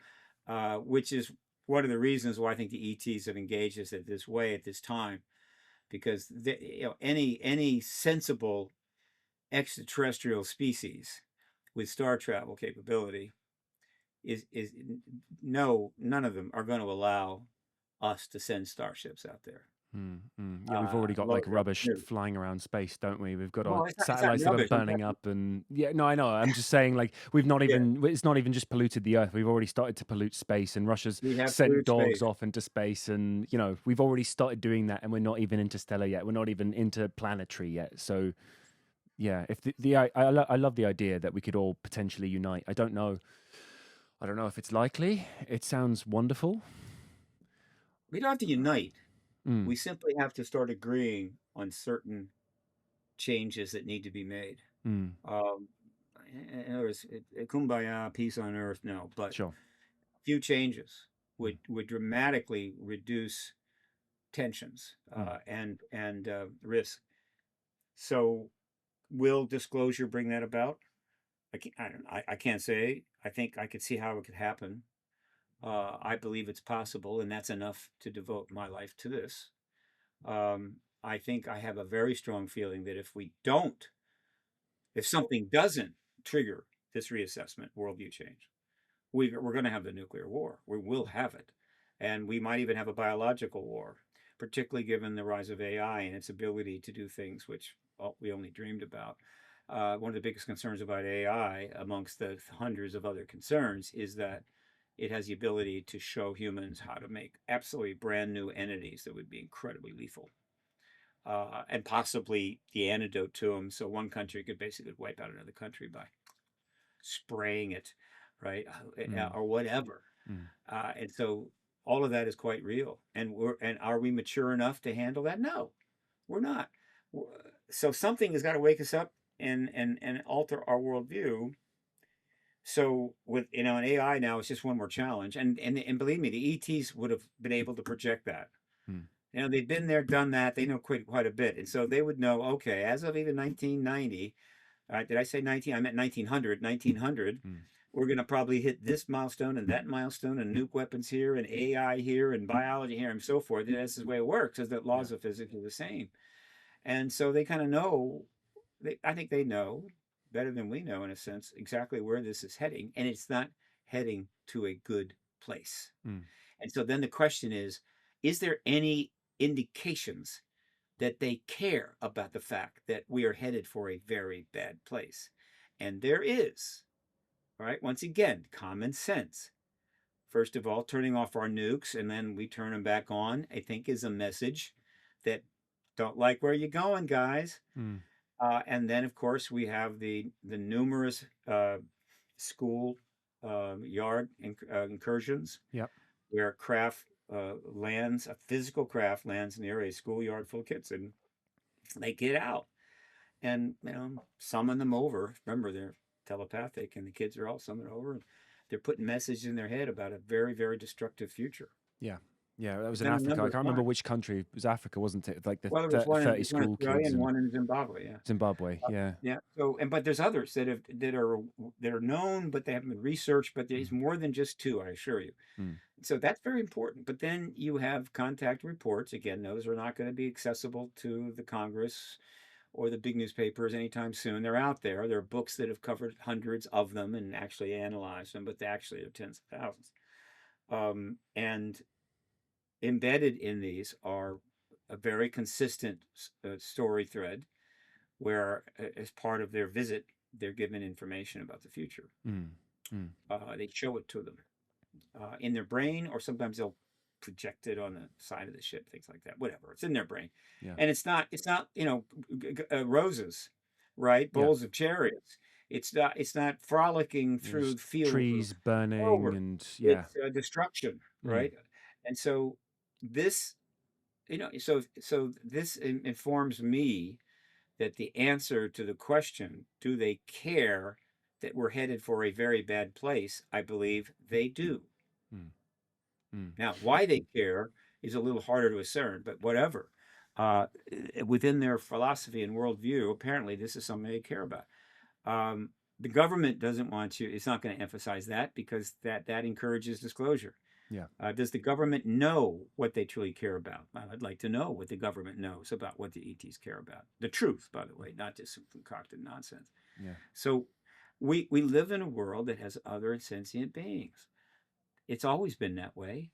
which is one of the reasons why I think the ETs have engaged us at this way at this time, because any sensible extraterrestrial species with star travel capability is none of them are going to allow us to send starships out there. Yeah, we've already got like rubbish flying around space, don't we? We've got our It's not satellites that are rubbish. burning up, and yeah, no, I know. I'm just saying, like, we've not even. It's not even just polluted the Earth. We've already started to pollute space, and Russia's sent dogs off into space, and we've already started doing that, and we're not even interstellar yet. We're not even interplanetary yet. So, yeah, if I love the idea that we could all potentially unite. I don't know if it's likely. It sounds wonderful. We don't have to unite. We simply have to start agreeing on certain changes that need to be made. In other words, kumbaya, peace on earth, no, but sure. A few changes would dramatically reduce tensions and risk. So, will disclosure bring that about? I can't say. I think I could see how it could happen. I believe it's possible, and that's enough to devote my life to this. I think I have a very strong feeling that if something doesn't trigger this reassessment, worldview change, we're going to have the nuclear war. We will have it. And we might even have a biological war, particularly given the rise of AI and its ability to do things which, well, we only dreamed about. One of the biggest concerns about AI, amongst the hundreds of other concerns, is that it has the ability to show humans how to make absolutely brand new entities that would be incredibly lethal, and possibly the antidote to them. So one country could basically wipe out another country by spraying it, right, Mm. or whatever. Mm. And so all of that is quite real. And are we mature enough to handle that? No, we're not. So something has got to wake us up and alter our worldview. So with an AI now, it's just one more challenge. And believe me, the ETs would have been able to project that. Mm. They've been there, done that. They know quite a bit, and so they would know. Okay, as of even 1990, did I say 19? I meant 1900. 1900. Mm. We're going to probably hit this milestone and that milestone, and nuke weapons here, and AI here, and biology here, and so forth. And that's the way it works, is that Yeah. laws of physics are the same. And so they kind of know. I think they know better than we know, in a sense, exactly where this is heading, and it's not heading to a good place. Mm. And so then the question is there any indications that they care about the fact that we are headed for a very bad place? And there is, right? Once again, common sense. First of all, turning off our nukes and then we turn them back on, I think, is a message that don't like where you're going, guys. Mm. And then, of course, we have the numerous school yard incursions Yep. where craft lands, a physical craft lands near a schoolyard full of kids, and they get out and summon them over. Remember, they're telepathic, and the kids are all summoned over. And they're putting messages in their head about a very, very destructive future. Yeah. Yeah, that was in Done a Africa. I number of can't remember times. which country. It was Africa, wasn't it? Like the Well, there was one 30 in school Australia kids and and one in Zimbabwe. Yeah. Zimbabwe. Yeah. Yeah. So, but there's others that are known, but they haven't been researched. But there's Mm. more than just two, I assure you. Mm. So that's very important. But then you have contact reports. Again, those are not going to be accessible to the Congress or the big newspapers anytime soon. They're out there. There are books that have covered hundreds of them and actually analyzed them, but they actually are tens of thousands. And embedded in these are a very consistent story thread where, as part of their visit, they're given information about the future. Mm. Mm. They show it to them in their brain, or sometimes they'll project it on the side of the ship, things like that. Whatever, it's in their brain, Yeah. and it's not roses, right? Yeah. Bowls of cherries. It's not frolicking There's through fields of trees burning clover. and yeah. It's destruction, Mm. right? And so this, so this informs me that the answer to the question, do they care that we're headed for a very bad place? I believe they do. Mm. Mm. Now, why they care is a little harder to discern, but whatever. Uh, Within their philosophy and worldview, apparently this is something they care about. The government doesn't want you, it's not going to emphasize that, because that encourages disclosure. Yeah. Does the government know what they truly care about? Well, I'd like to know what the government knows about what the ETs care about. The truth, by the way, not just some concocted nonsense. Yeah. So we live in a world that has other sentient beings. It's always been that way,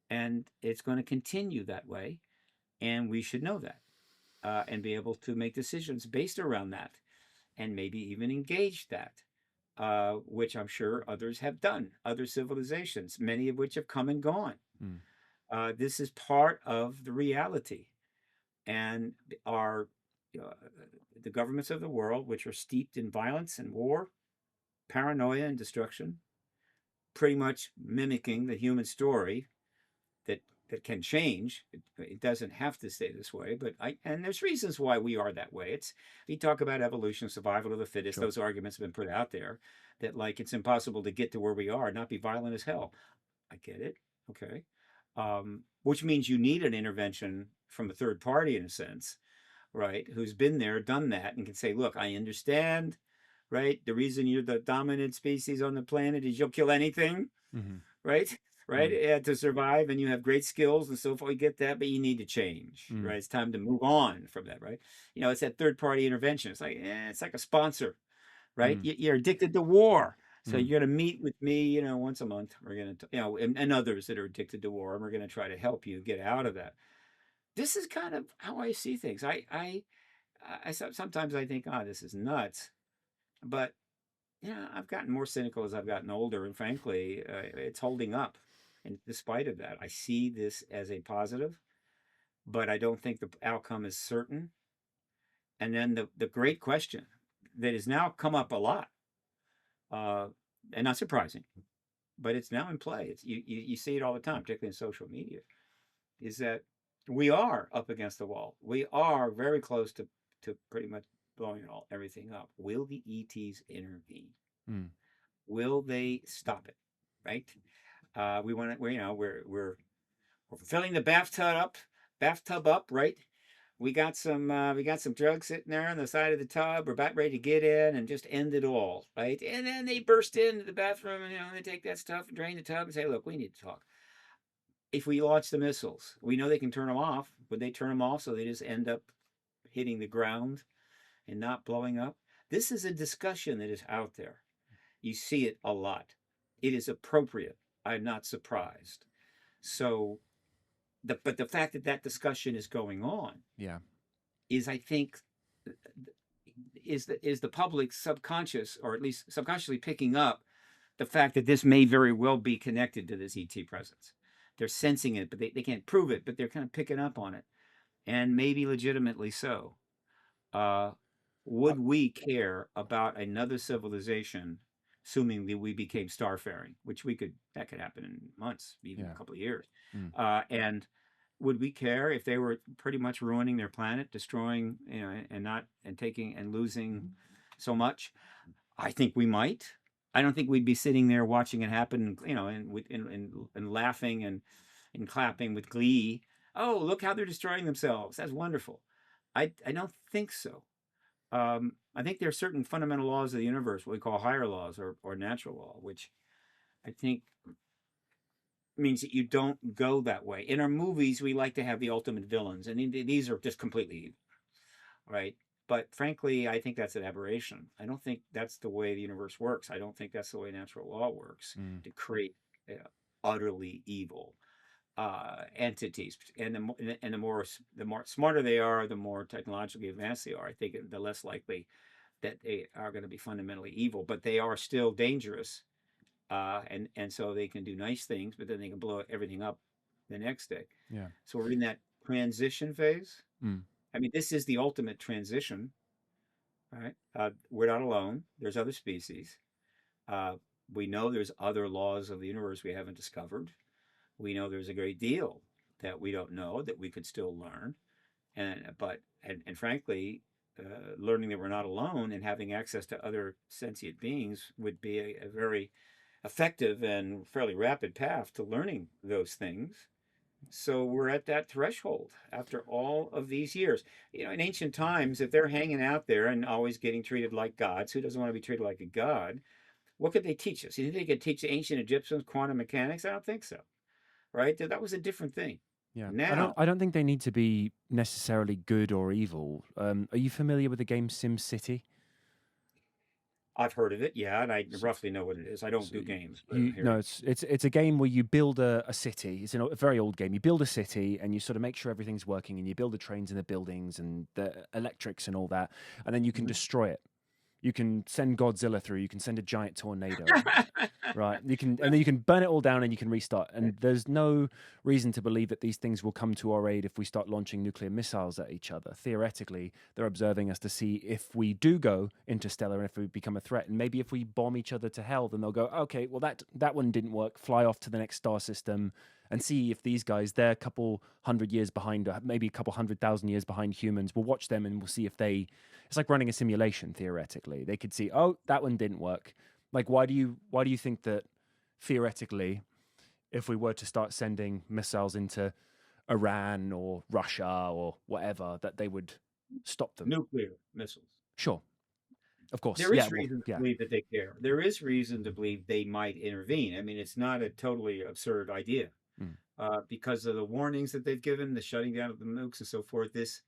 and it's going to continue that way, and we should know that, and be able to make decisions based around that, and maybe even engage that, which I'm sure others have done, other civilizations, many of which have come and gone. Mm. This is part of the reality, and our uh, the governments of the world, which are steeped in violence and war, paranoia and destruction, pretty much mimicking the human story that can change. It doesn't have to stay this way, but and there's reasons why we are that way. We talk about evolution, survival of the fittest. Sure. Those arguments have been put out there that, like, it's impossible to get to where we are, not be violent as hell. I get it. Okay. Which means you need an intervention from a third party, in a sense, right? Who's been there, done that, and can say, look, I understand, right? The reason you're the dominant species on the planet is you'll kill anything, Mm-hmm. right? right? Mm. To survive, and you have great skills and so forth. You get that, but you need to change, Mm. right? It's time to move on from that, right? It's that third party intervention. It's like a sponsor, right? Mm. You're addicted to war. So Mm. you're going to meet with me, once a month. We're going to, and others that are addicted to war, and we're going to try to help you get out of that. This is kind of how I see things. Sometimes I think, this is nuts, but I've gotten more cynical as I've gotten older, and frankly, it's holding up. And despite of that, I see this as a positive, but I don't think the outcome is certain. And then the great question that has now come up a lot, uh, and not surprising, but it's now in play. You see it all the time, particularly in social media, is that we are up against the wall. We are very close to pretty much blowing everything up. Will the ETs intervene? Mm. Will they stop it? Right? We want to. We're filling the bathtub up. Right? We got some drugs sitting there on the side of the tub. We're about ready to get in and just end it all, right? And then they burst into the bathroom and they take that stuff and drain the tub and say, "Look, we need to talk." If we launch the missiles, we know they can turn them off. Would they turn them off so they just end up hitting the ground and not blowing up? This is a discussion that is out there. You see it a lot. It is appropriate. I'm not surprised. So, but the fact that that discussion is going on Yeah. is, I think, is the public subconscious, or at least subconsciously picking up the fact that this may very well be connected to this ET presence. They're sensing it, but they can't prove it, but they're kind of picking up on it, and maybe legitimately so. Uh, would we care about another civilization, assuming that we became starfaring, which that could happen in months, even Yeah. a couple of years, Mm. and would we care if they were pretty much ruining their planet, destroying, and taking and losing so much? I think we might. I don't think we'd be sitting there watching it happen, and laughing and clapping with glee. Oh, look how they're destroying themselves. That's wonderful. I don't think so. I think there are certain fundamental laws of the universe, what we call higher laws, or natural law, which I think means that you don't go that way. In our movies, we like to have the ultimate villains, and these are just completely evil, right? But frankly, I think that's an aberration. I don't think that's the way the universe works. I don't think that's the way natural law works, Mm. to create utterly evil entities. And the more smarter they are, the more technologically advanced they are. I think the less likely that they are going to be fundamentally evil, but they are still dangerous. And so they can do nice things, but then they can blow everything up the next day. Yeah. So we're in that transition phase. Mm. I mean, this is the ultimate transition. All right. We're not alone. There's other species. Uh, we know there's other laws of the universe we haven't discovered. We know there's a great deal that we don't know that we could still learn. And frankly, learning that we're not alone and having access to other sentient beings would be a very effective and fairly rapid path to learning those things. So we're at that threshold after all of these years. In ancient times, if they're hanging out there and always getting treated like gods, who doesn't want to be treated like a god? What could they teach us? You think they could teach the ancient Egyptians quantum mechanics? I don't think so. Right? That was a different thing. Yeah. Now, I don't think they need to be necessarily good or evil. Are you familiar with the game Sim City? I've heard of it, yeah, and I roughly know what it is. I don't do games, but I hear No, it. it's a game where you build a city. It's a very old game. You build a city and you sort of make sure everything's working, and you build the trains and the buildings and the electrics and all that, and then you can destroy it. You can send Godzilla through. You can send a giant tornado. Right. And then you can burn it all down and you can restart. And there's no reason to believe that these things will come to our aid if we start launching nuclear missiles at each other. Theoretically, they're observing us to see if we do go interstellar and if we become a threat. And maybe if we bomb each other to hell, then they'll go, okay, well, that one didn't work. Fly off to the next star system and see if these guys, they're a couple hundred years behind, maybe a couple 100,000 years behind humans. We'll watch them and we'll see if it's like running a simulation, theoretically. They could see, oh, that one didn't work. Like, why do you think that theoretically, if we were to start sending missiles into Iran or Russia or whatever, that they would stop them? Nuclear missiles. Sure. Of course. There Yeah. is Well, reason to yeah. believe that they care. There is reason to believe they might intervene. I mean, it's not a totally absurd idea Mm, because of the warnings that they've given, the shutting down of the nukes and so forth. This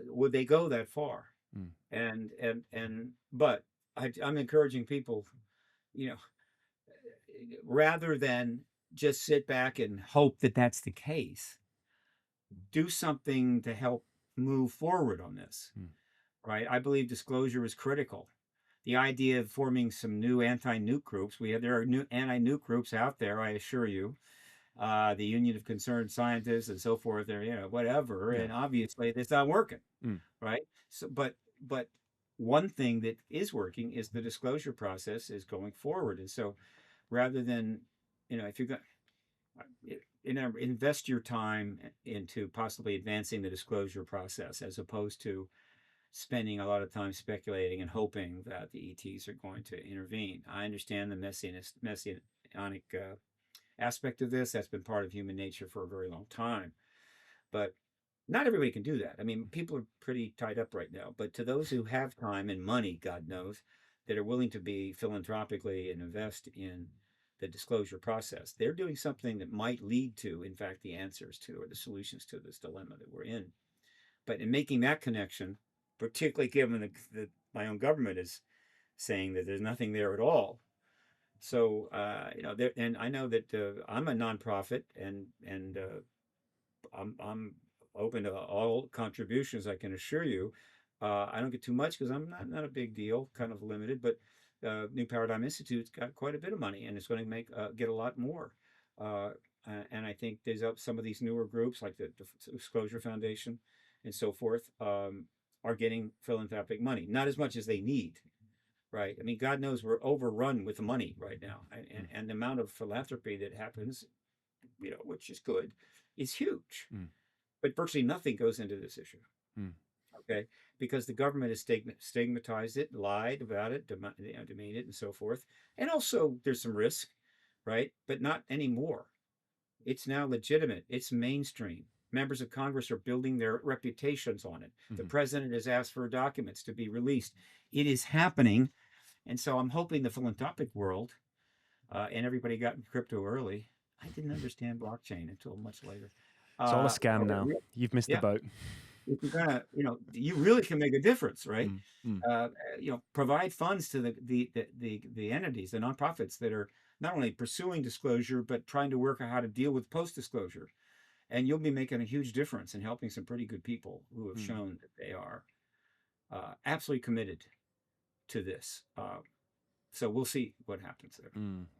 would they go that far? mm, But I'm encouraging people, you know, rather than just sit back and hope that that's the case, do something to help move forward on this. mm. Right? I believe disclosure is critical. The idea of forming some new anti-nuke groups, there are new anti-nuke groups out there, I assure you. The Union of Concerned Scientists and so forth, or whatever, Yeah. and obviously it's not working, Mm, right? So, but one thing that is working is the disclosure process is going forward, and so rather than, if you're going, invest your time into possibly advancing the disclosure process as opposed to spending a lot of time speculating and hoping that the ETs are going to intervene. I understand the messianic aspect of this. That's been part of human nature for a very long time. But not everybody can do that. I mean, people are pretty tied up right now. But to those who have time and money, God knows, that are willing to be philanthropically and invest in the disclosure process, they're doing something that might lead to, in fact, the answers to or the solutions to this dilemma that we're in. But in making that connection, particularly given that my own government is saying that there's nothing there at all. So and I know that I'm a nonprofit, and I'm open to all contributions. I can assure you, I don't get too much because I'm not a big deal, kind of limited. But New Paradigm Institute's got quite a bit of money, and it's going to get a lot more. Uh, and I think there's some of these newer groups like the Disclosure Foundation and so forth are getting philanthropic money, not as much as they need. Right. I mean, God knows we're overrun with money right now, mm, and the amount of philanthropy that happens, which is good, is huge. mm, But virtually nothing goes into this issue. mm. Okay, because the government has stigmatized it, lied about it, demeaned it, and so forth. And also, there's some risk, right? But not anymore. It's now legitimate. It's mainstream. Members of Congress are building their reputations on it. The Mhm. president has asked for documents to be released. It is happening. And so I'm hoping the philanthropic world, and everybody got in crypto early. I didn't understand blockchain until much later. It's all a Uh, scam now. You've missed the yeah, boat. if you're gonna, you really can make a difference, right? Mm, mm, Provide funds to the entities, the nonprofits that are not only pursuing disclosure but trying to work out how to deal with post disclosure, and you'll be making a huge difference in helping some pretty good people who have mm. shown that they are absolutely committed to this. So we'll see what happens there.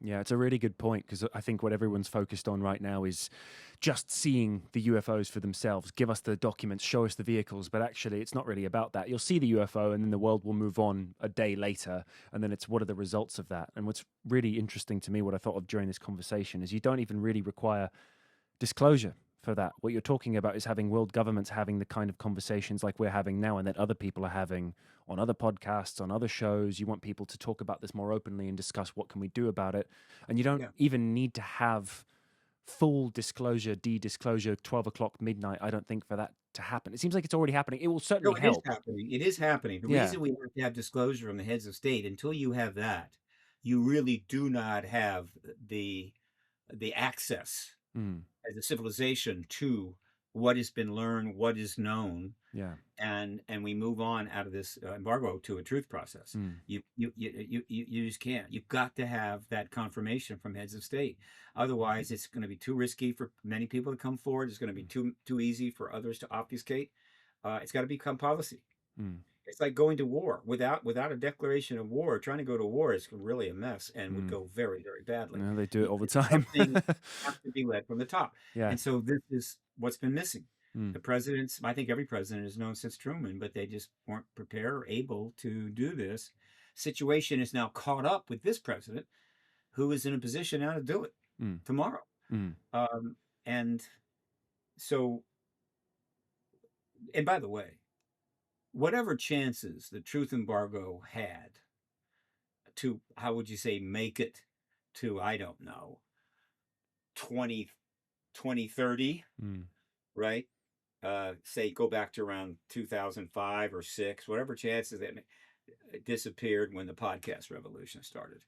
Yeah, it's a really good point because I think what everyone's focused on right now is just seeing the UFOs for themselves. Give us the documents, show us the vehicles, but actually it's not really about that. You'll see the UFO and then the world will move on a day later, and then it's what are the results of that? And what's really interesting to me, what I thought of during this conversation, is you don't even really require disclosure for that. What you're talking about is having world governments having the kind of conversations like we're having now and that other people are having on other podcasts, on other shows. You want people to talk about this more openly and discuss what can we do about it. And you don't Yeah. even need to have full disclosure, de-disclosure, 12 o'clock, midnight, I don't think, for that to happen. It seems like it's already happening. It will certainly No, it is help. happening. It is happening. The Yeah. reason we have to have disclosure from the heads of state, until you have that, you really do not have the access Mm. as a civilization to what has been learned, what is known, Yeah. and we move on out of this embargo to a truth process. Mm. You just can't. You've got to have that confirmation from heads of state. Otherwise, it's going to be too risky for many people to come forward. It's going to be too easy for others to obfuscate. It's got to become policy. Mm. It's like going to war without a declaration of war. Trying to go to war is really a mess and would Mm. go very, very badly. No, they do it all the time. Something has to be led from the top. Yeah. And so this is what's been missing. Mm. The presidents, I think every president has known since Truman, but they just weren't prepared or able to do this. Situation is now caught up with this president, who is in a position now to do it tomorrow. Mm. And so, and by the way, whatever chances the truth embargo had to, how would you say, make it to, I don't know, 2030, Mm. right? Say go back to around 2005 or 6, whatever chances that disappeared when the podcast revolution started.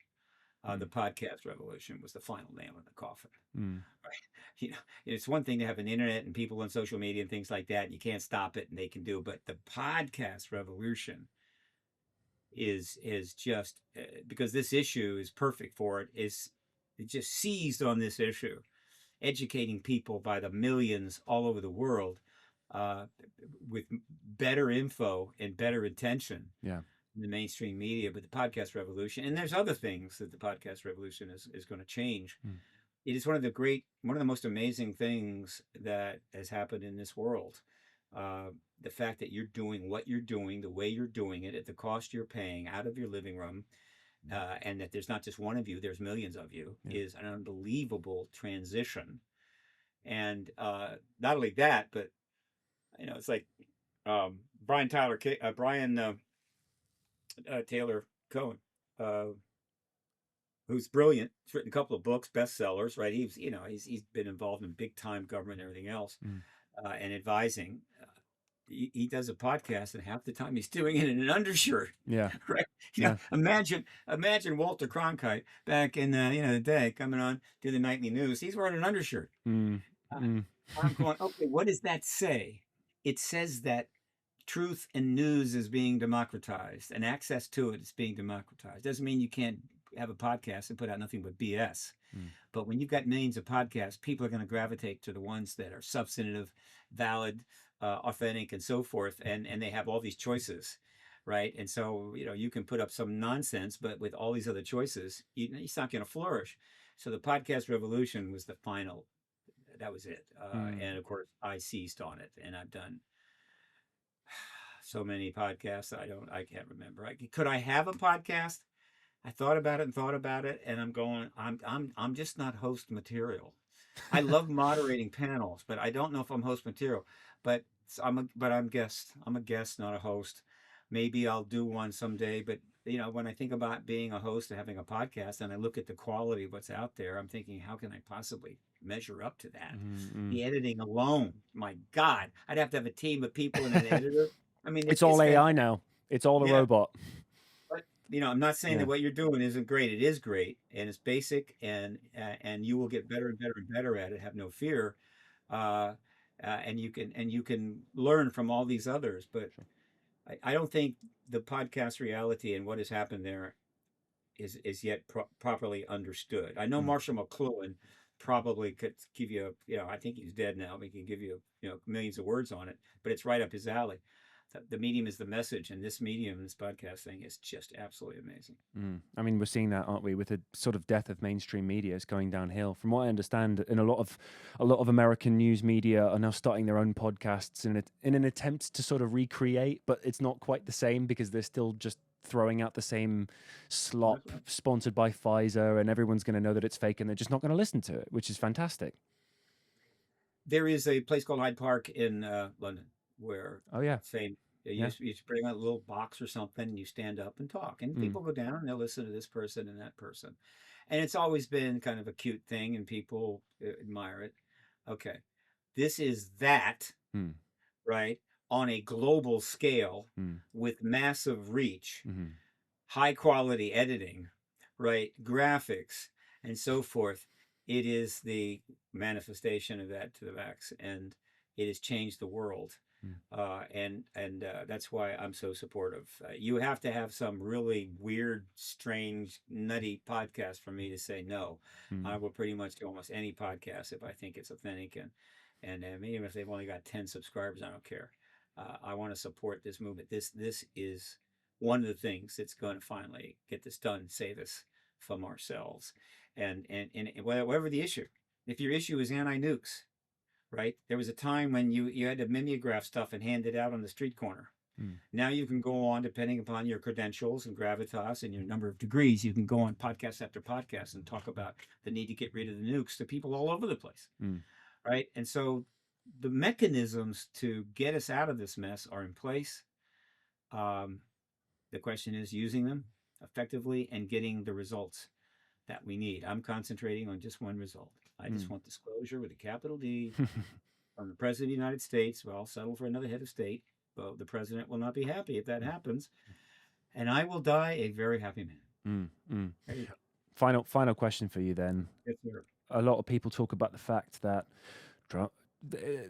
The podcast revolution was the final nail in the coffin. Right? You know, it's one thing to have an internet and people on social media and things like that. You can't stop it, and they can do. But the podcast revolution is just because this issue is perfect for it. Is it just seized on this issue, educating people by the millions all over the world uh, with better info and better intention Yeah. in the mainstream media. But the podcast revolution, and there's other things that the podcast revolution is going to change. It is one of the most amazing things that has happened in this world. The fact that you're doing what you're doing, the way you're doing it, at the cost you're paying, out of your living room, and that there's not just one of you, there's millions of you, is an unbelievable transition. And not only that, but it's like Brian Taylor Cohen, who's brilliant. He's written a couple of books, bestsellers, right? He's been involved in big time government and everything else, and advising. He does a podcast, and half the time he's doing it in an undershirt. Yeah. Right. Yeah. Imagine Walter Cronkite back in the day coming on to the nightly news. He's wearing an undershirt. I'm going, okay, what does that say? It says that truth and news is being democratized, and access to it is being democratized. Doesn't mean you can't have a podcast and put out nothing but BS. But when you've got millions of podcasts, people are going to gravitate to the ones that are substantive, valid, authentic, and so forth, and they have all these choices, right? And so you can put up some nonsense, but with all these other choices, it's not going to flourish. So the podcast revolution was the final. That was it. And of course, I seized on it, and I've done so many podcasts. I can't remember. Could I have a podcast? I thought about it, and I'm going, I'm just not host material. I love moderating panels, but I don't know if I'm host material. But I'm guest. I'm a guest, not a host. Maybe I'll do one someday. But when I think about being a host and having a podcast, and I look at the quality of what's out there, I'm thinking, how can I possibly measure up to that? The editing alone, my God, I'd have to have a team of people and an editor. I mean, it's all AI now. It's all a robot. But I'm not saying that what you're doing isn't great. It is great, and it's basic, and you will get better and better and better at it. Have no fear, and you can learn from all these others. But I don't think the podcast reality and what has happened there is yet properly understood. I know Marshall McLuhan probably could give you, I think he's dead now, but he can give you, millions of words on it, but it's right up his alley. The medium is the message, and this medium, this podcast thing, is just absolutely amazing. I mean, we're seeing that, aren't we, with the sort of death of mainstream media? It's going downhill. From what I understand, and a lot of American news media are now starting their own podcasts in an attempt to sort of recreate, but it's not quite the same because they're still just throwing out the same slop sponsored by Pfizer, and everyone's going to know that it's fake, and they're just not going to listen to it, which is fantastic. There is a place called Hyde Park in London where you bring out a little box or something, and you stand up and talk, and people go down and they'll listen to this person and that person, and it's always been kind of a cute thing, and people admire it. Okay, this is that, right, on a global scale with massive reach, high quality editing, right, graphics, and so forth. It is the manifestation of that to the max, and it has changed the world. And that's why I'm so supportive. You have to have some really weird, strange, nutty podcast for me to say no. I will pretty much do almost any podcast if I think it's authentic, and even if they've only got 10 subscribers, I don't care. I want to support this movement. This is one of the things that's going to finally get this done, save us from ourselves. And whatever the issue, if your issue is anti-nukes, right? There was a time when you had to mimeograph stuff and hand it out on the street corner. Now you can go on, depending upon your credentials and gravitas and your number of degrees, you can go on podcast after podcast and talk about the need to get rid of the nukes to people all over the place, right? And so the mechanisms to get us out of this mess are in place. The question is using them effectively and getting the results that we need. I'm concentrating on just one result. I just want disclosure with a capital D from the President of the United States. Well, I'll settle for another head of state, but the president will not be happy if that happens. and I will die a very happy man. There you go. Final question for you then. Yes, sir. A lot of people talk about the fact that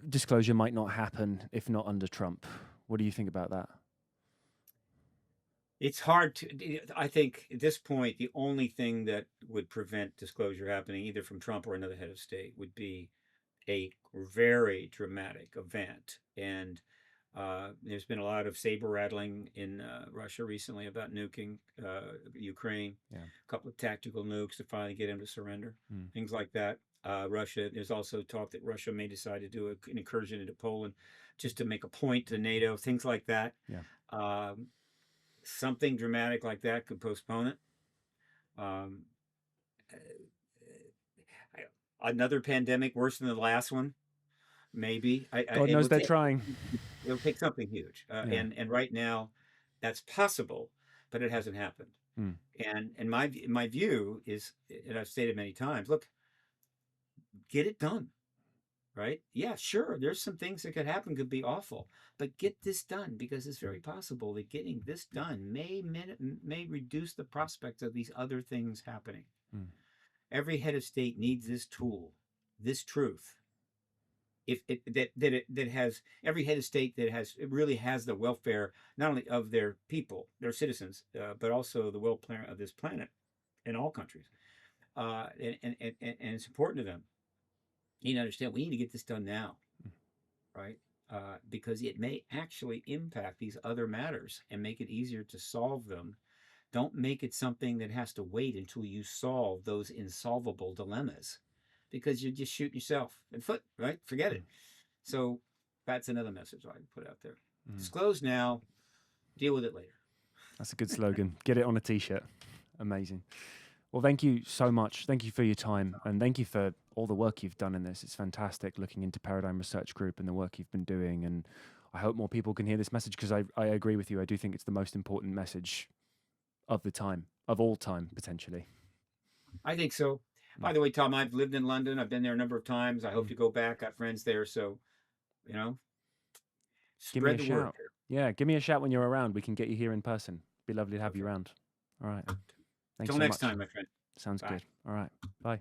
disclosure might not happen if not under Trump. What do you think about that? It's hard to, I think at this point, the only thing that would prevent disclosure happening, either from Trump or another head of state, would be a very dramatic event. And there's been a lot of saber rattling in Russia recently about nuking Ukraine, Yeah. a couple of tactical nukes to finally get him to surrender, things like that. Russia, there's also talk that Russia may decide to do an incursion into Poland just to make a point to NATO, things like that. Yeah. Something dramatic like that could postpone it. Um, Another pandemic worse than the last one, maybe. God knows they're trying. It'll take something huge, and right now, that's possible, but it hasn't happened. And my view is, and I've stated many times, look, get it done. Right? Yeah, sure. There's some things that could happen, could be awful, but get this done, because it's very possible that getting this done may reduce the prospect of these other things happening. Every head of state needs this tool, this truth. If that has every head of state that has, it really has the welfare not only of their people, their citizens, but also the welfare of this planet in all countries, and it's important to them. You need to understand, we need to get this done now, right? Because it may actually impact these other matters and make it easier to solve them. Don't make it something that has to wait until you solve those insolvable dilemmas, because you're just shooting yourself in the foot, right? Forget it. So that's another message I put out there. Disclose now, deal with it later. That's a good slogan. Get it on a t-shirt. Amazing. Well, thank you so much. Thank you for your time, and thank you for all the work you've done in this. It's fantastic looking into Paradigm Research Group and the work you've been doing, and I hope more people can hear this message, because I agree with you. I do think it's the most important message of the time, of all time, potentially. I think so. By the way, Tom, I've lived in London. I've been there a number of times. I hope to go back. Got friends there, so spread the word. Yeah, give me a shout when you're around. We can get you here in person. Be lovely to have you around. All right. Thanks Until so next much. time, my friend. Sounds Bye. good. All right. Bye.